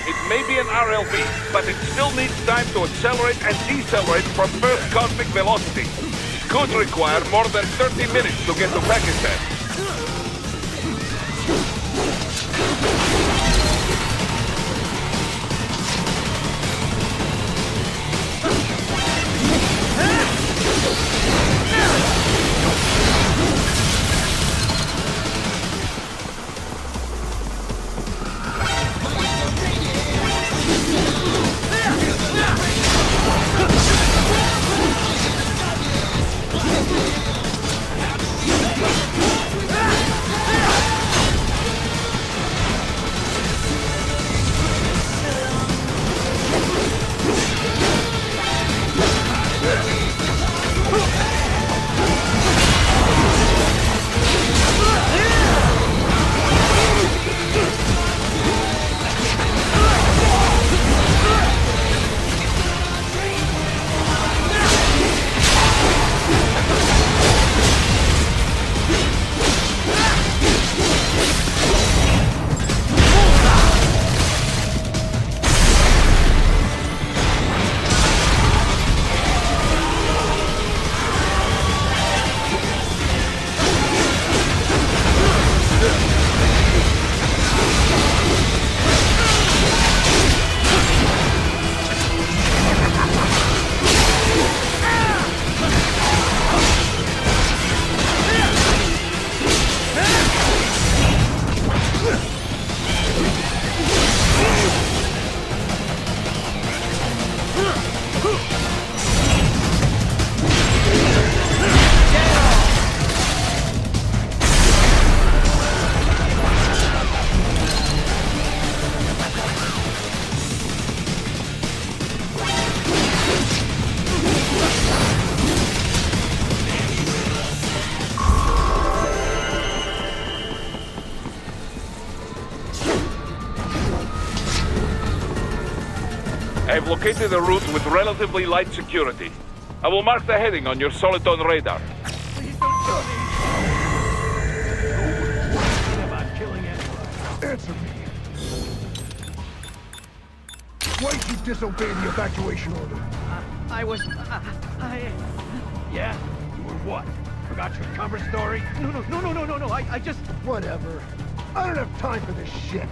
It may be an RLV, but it still needs time to accelerate and decelerate from first cosmic velocity. It could require more than 30 minutes to get to Pakistan. I have located a route with relatively light security. I will mark the heading on your Soliton radar. Please don't kill me! About killing anyone. Answer me. Why did you disobey the evacuation order? Yeah? You were what? Forgot your cover story? No, I just... Whatever. I don't have time for this shit.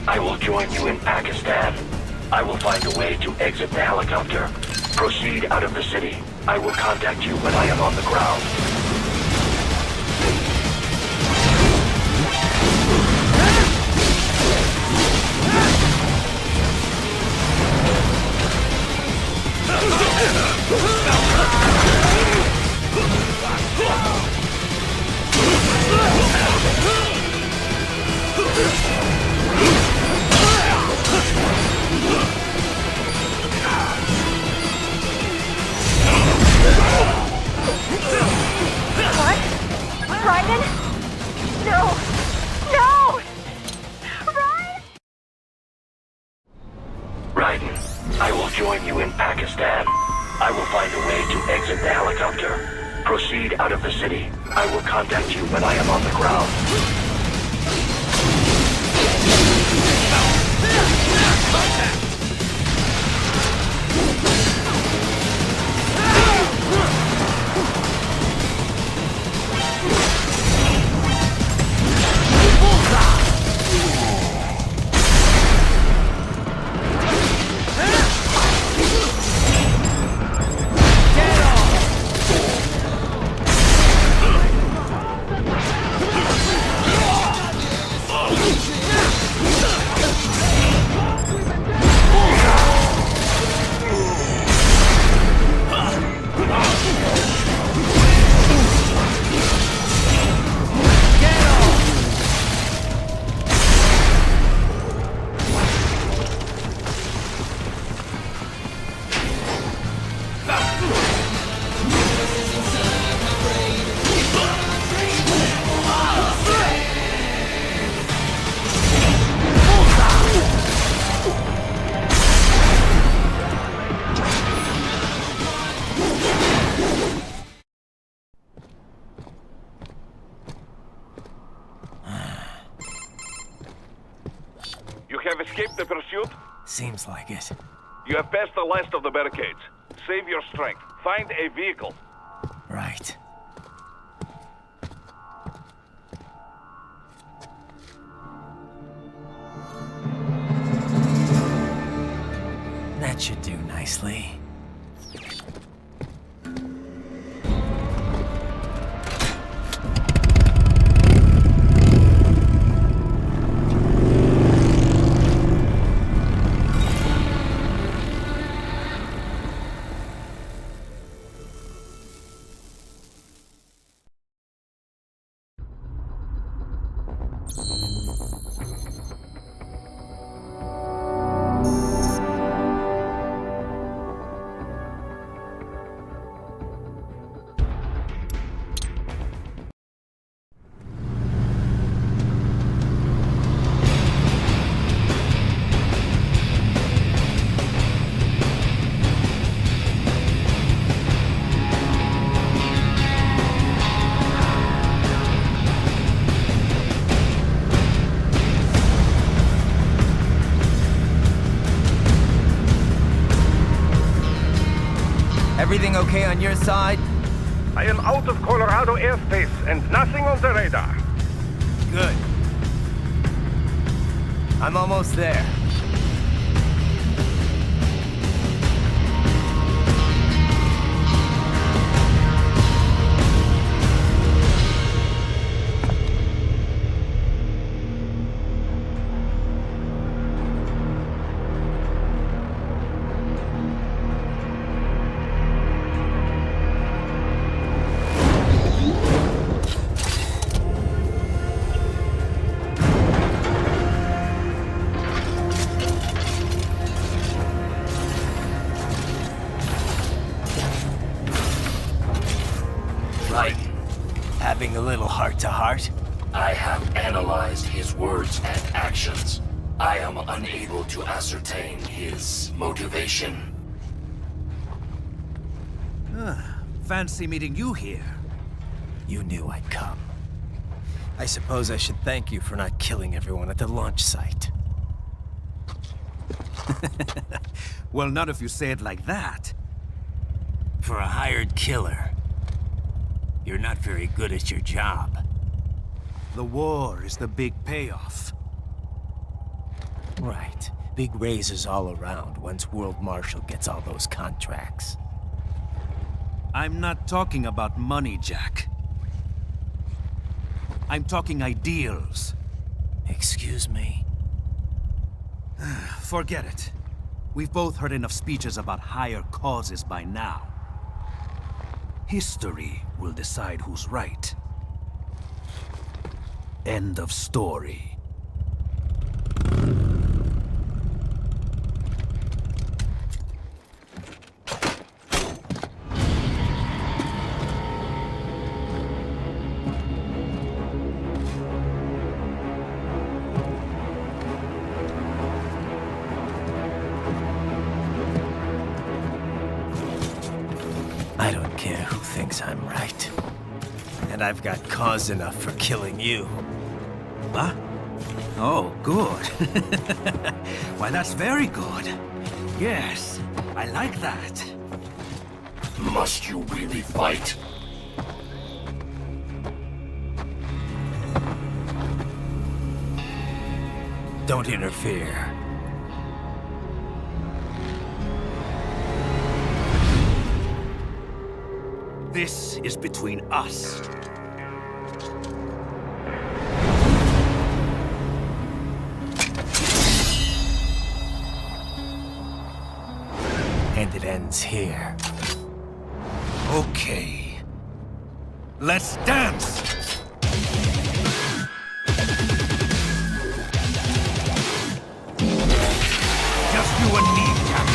I will join you in Pakistan. I will find a way to exit the helicopter. Proceed out of the city. I will contact you when I am on the ground. What? Raiden? No! No! Raiden, I will join you in Pakistan. I will find a way to exit the helicopter. Proceed out of the city. I will contact you when I am on the ground. You have escaped the pursuit? Seems like it. You have passed the last of the barricades. Save your strength. Find a vehicle. Right. That should do nicely. Everything okay on your side? I am out of Colorado airspace and nothing on the radar. Good. I'm almost there. apart? I have analyzed his words and actions. I am unable to ascertain his motivation. Fancy meeting you here. You knew I'd come. I suppose I should thank you for not killing everyone at the launch site. Well, not if you say it like that. For a hired killer, you're not very good at your job. The war is the big payoff. Right. Big raises all around once World Marshal gets all those contracts. I'm not talking about money, Jack. I'm talking ideals. Excuse me? Forget it. We've both heard enough speeches about higher causes by now. History will decide who's right. End of story. I don't care who thinks I'm right. And I've got cause enough for killing you. What? Oh, good. Why, that's very good. Yes, I like that. Must you really fight? Don't interfere. This is between us. And it ends here. Okay. Let's dance! Just you and me, Jack.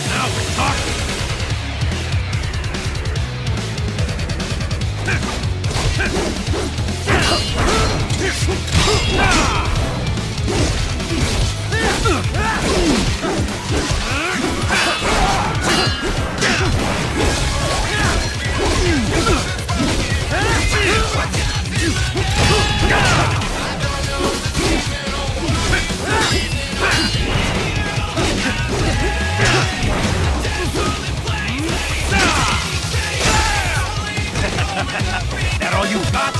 Now we're talking! That all you got?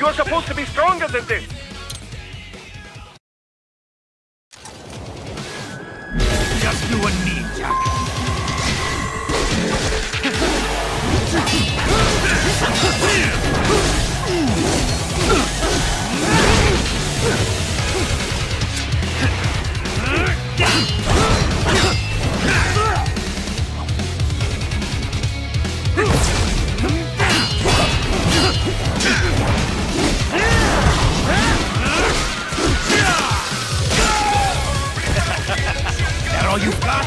You're supposed to be stronger than this. Just you and me, Jack. That all you've got?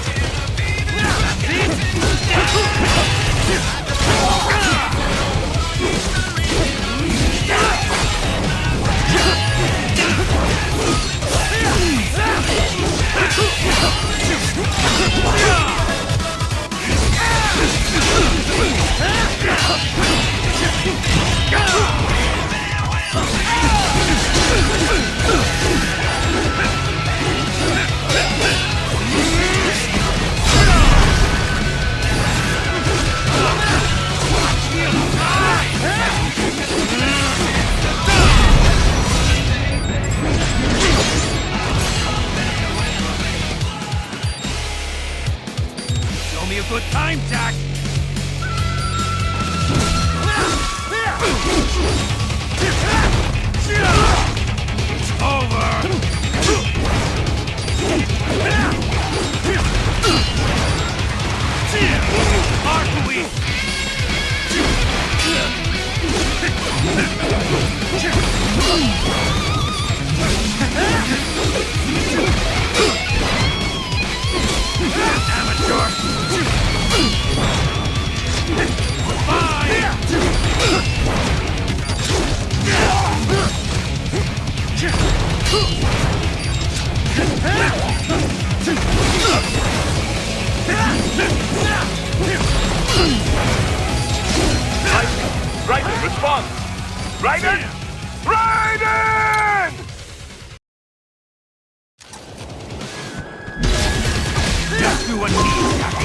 Show me a good time, Jack! It's over! Mark Raiden, respond! Raiden! Raiden! Just you and me, Jack.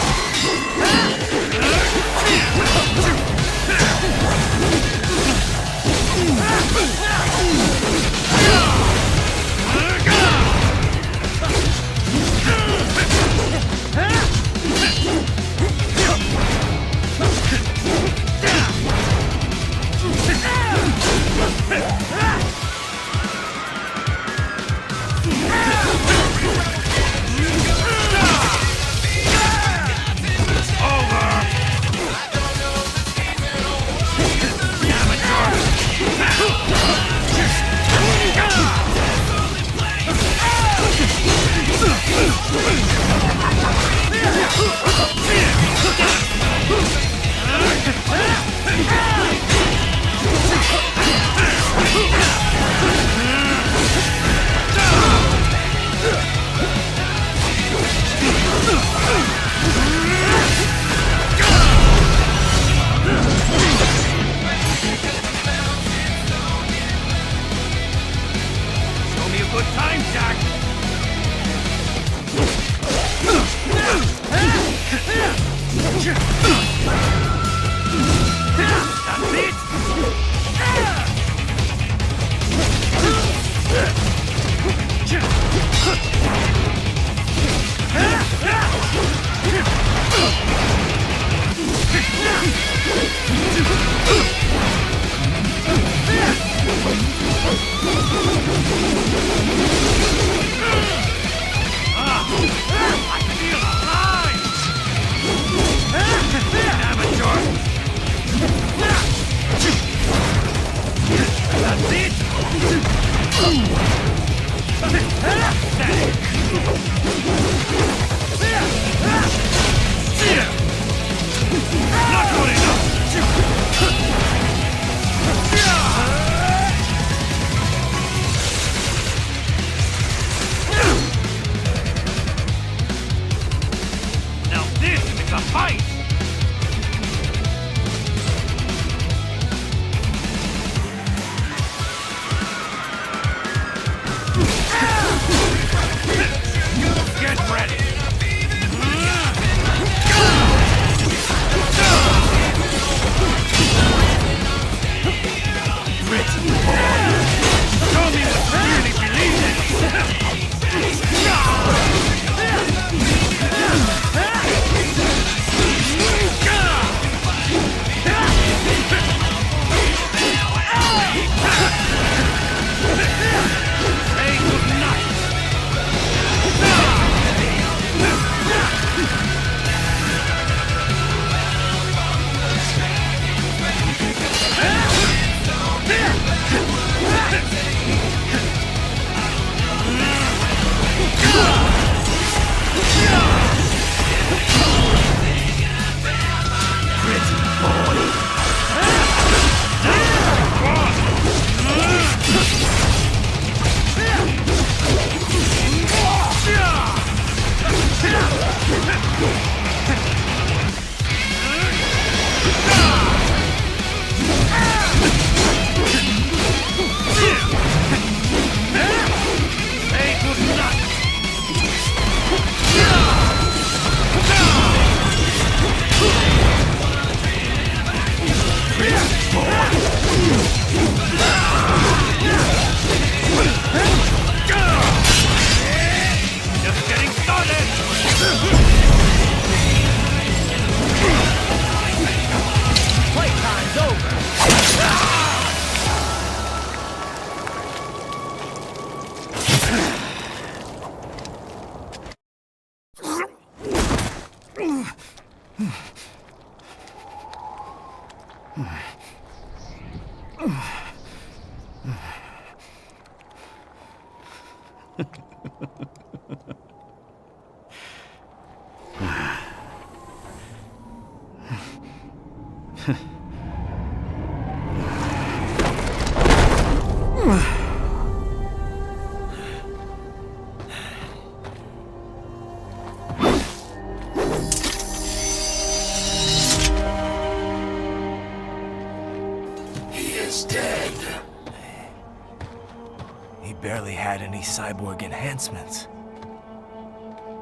Barely had any cyborg enhancements.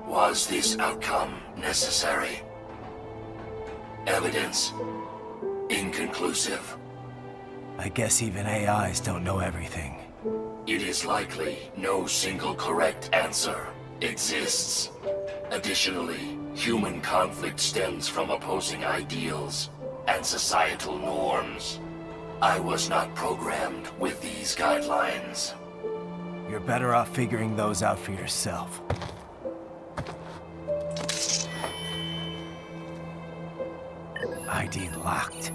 Was this outcome necessary? Evidence inconclusive. I guess even AIs don't know everything. It is likely no single correct answer exists. Additionally, human conflict stems from opposing ideals and societal norms. I was not programmed with these guidelines. You're better off figuring those out for yourself. ID locked.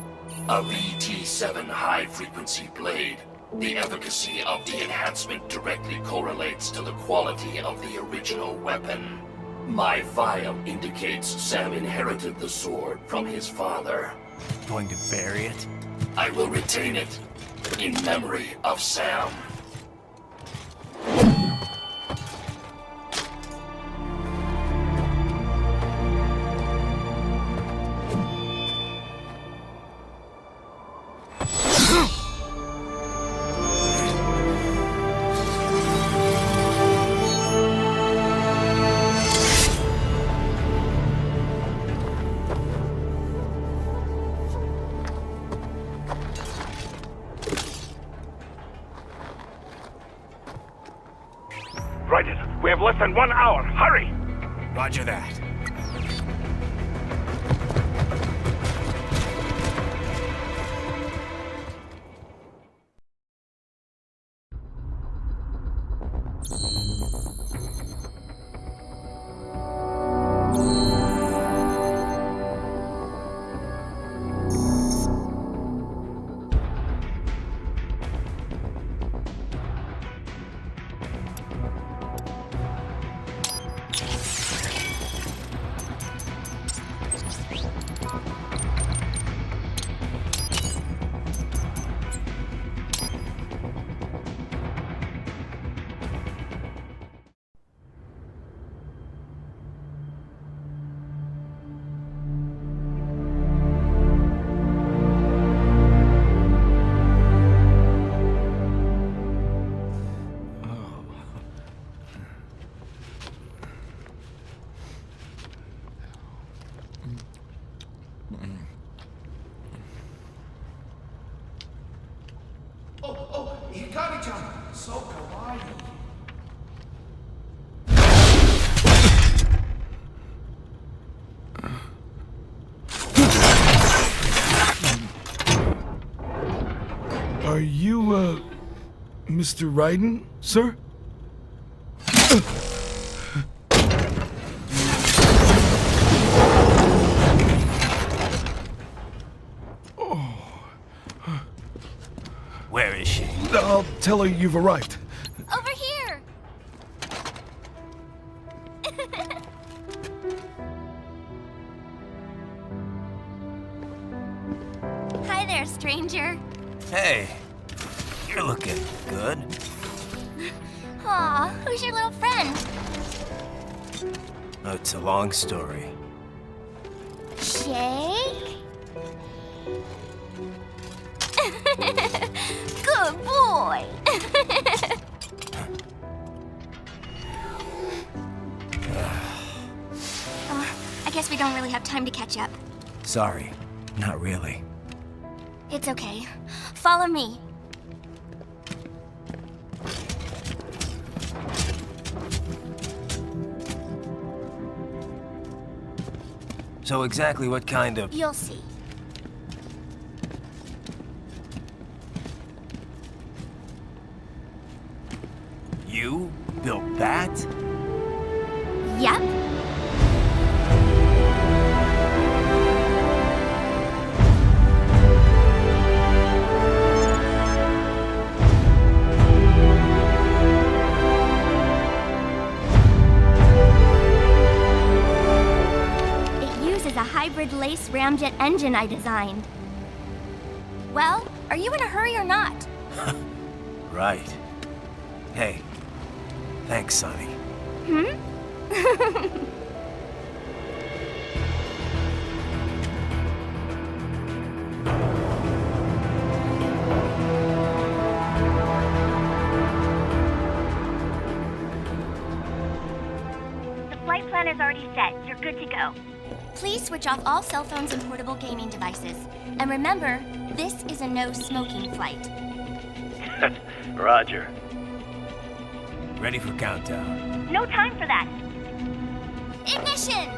A VT-7 high-frequency blade. The efficacy of the enhancement directly correlates to the quality of the original weapon. My file indicates Sam inherited the sword from his father. Going to bury it? I will retain it in memory of Sam. Raiden, we have less than 1 hour. Hurry! Roger that. Hikari-chan, so kawaii. Are you, Mr. Raiden, sir? Where is she? I'll tell her you've arrived. Over here! Hi there, stranger. Hey, you're looking good. Aw, who's your little friend? Oh, it's a long story. Shake? Good boy. I guess we don't really have time to catch up. Sorry, not really. It's okay. Follow me. So exactly what kind of... You'll see. You built that? Yep. scramjet engine I designed. Well, are you in a hurry or not? Right. Hey, thanks, Sonny. The flight plan is already set. You're good to go. Please switch off all cell phones and portable gaming devices. And remember, this is a no-smoking flight. Roger. Ready for countdown. No time for that. Ignition!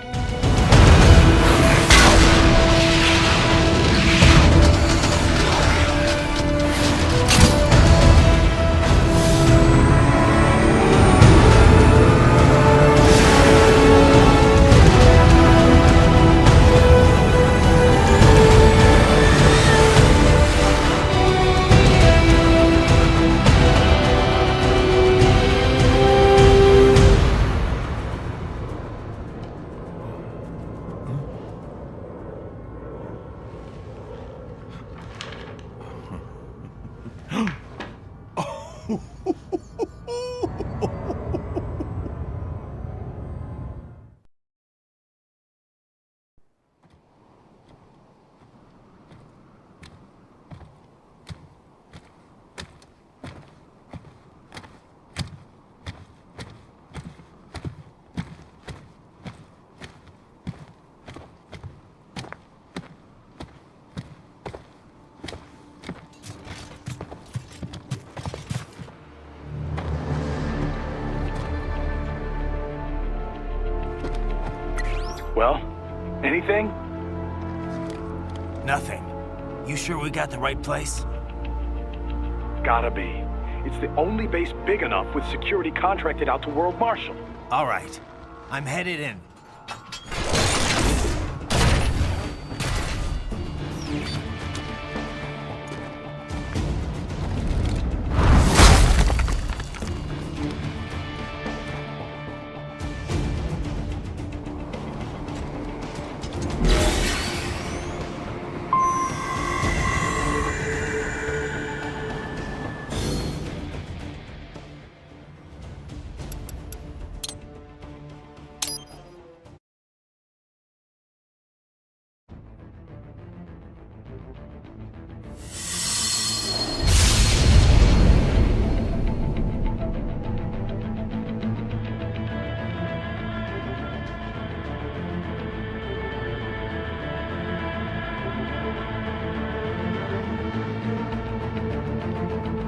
Well, anything? Nothing. You sure we got the right place? Gotta be. It's the only base big enough with security contracted out to World Marshal. All right. I'm headed in.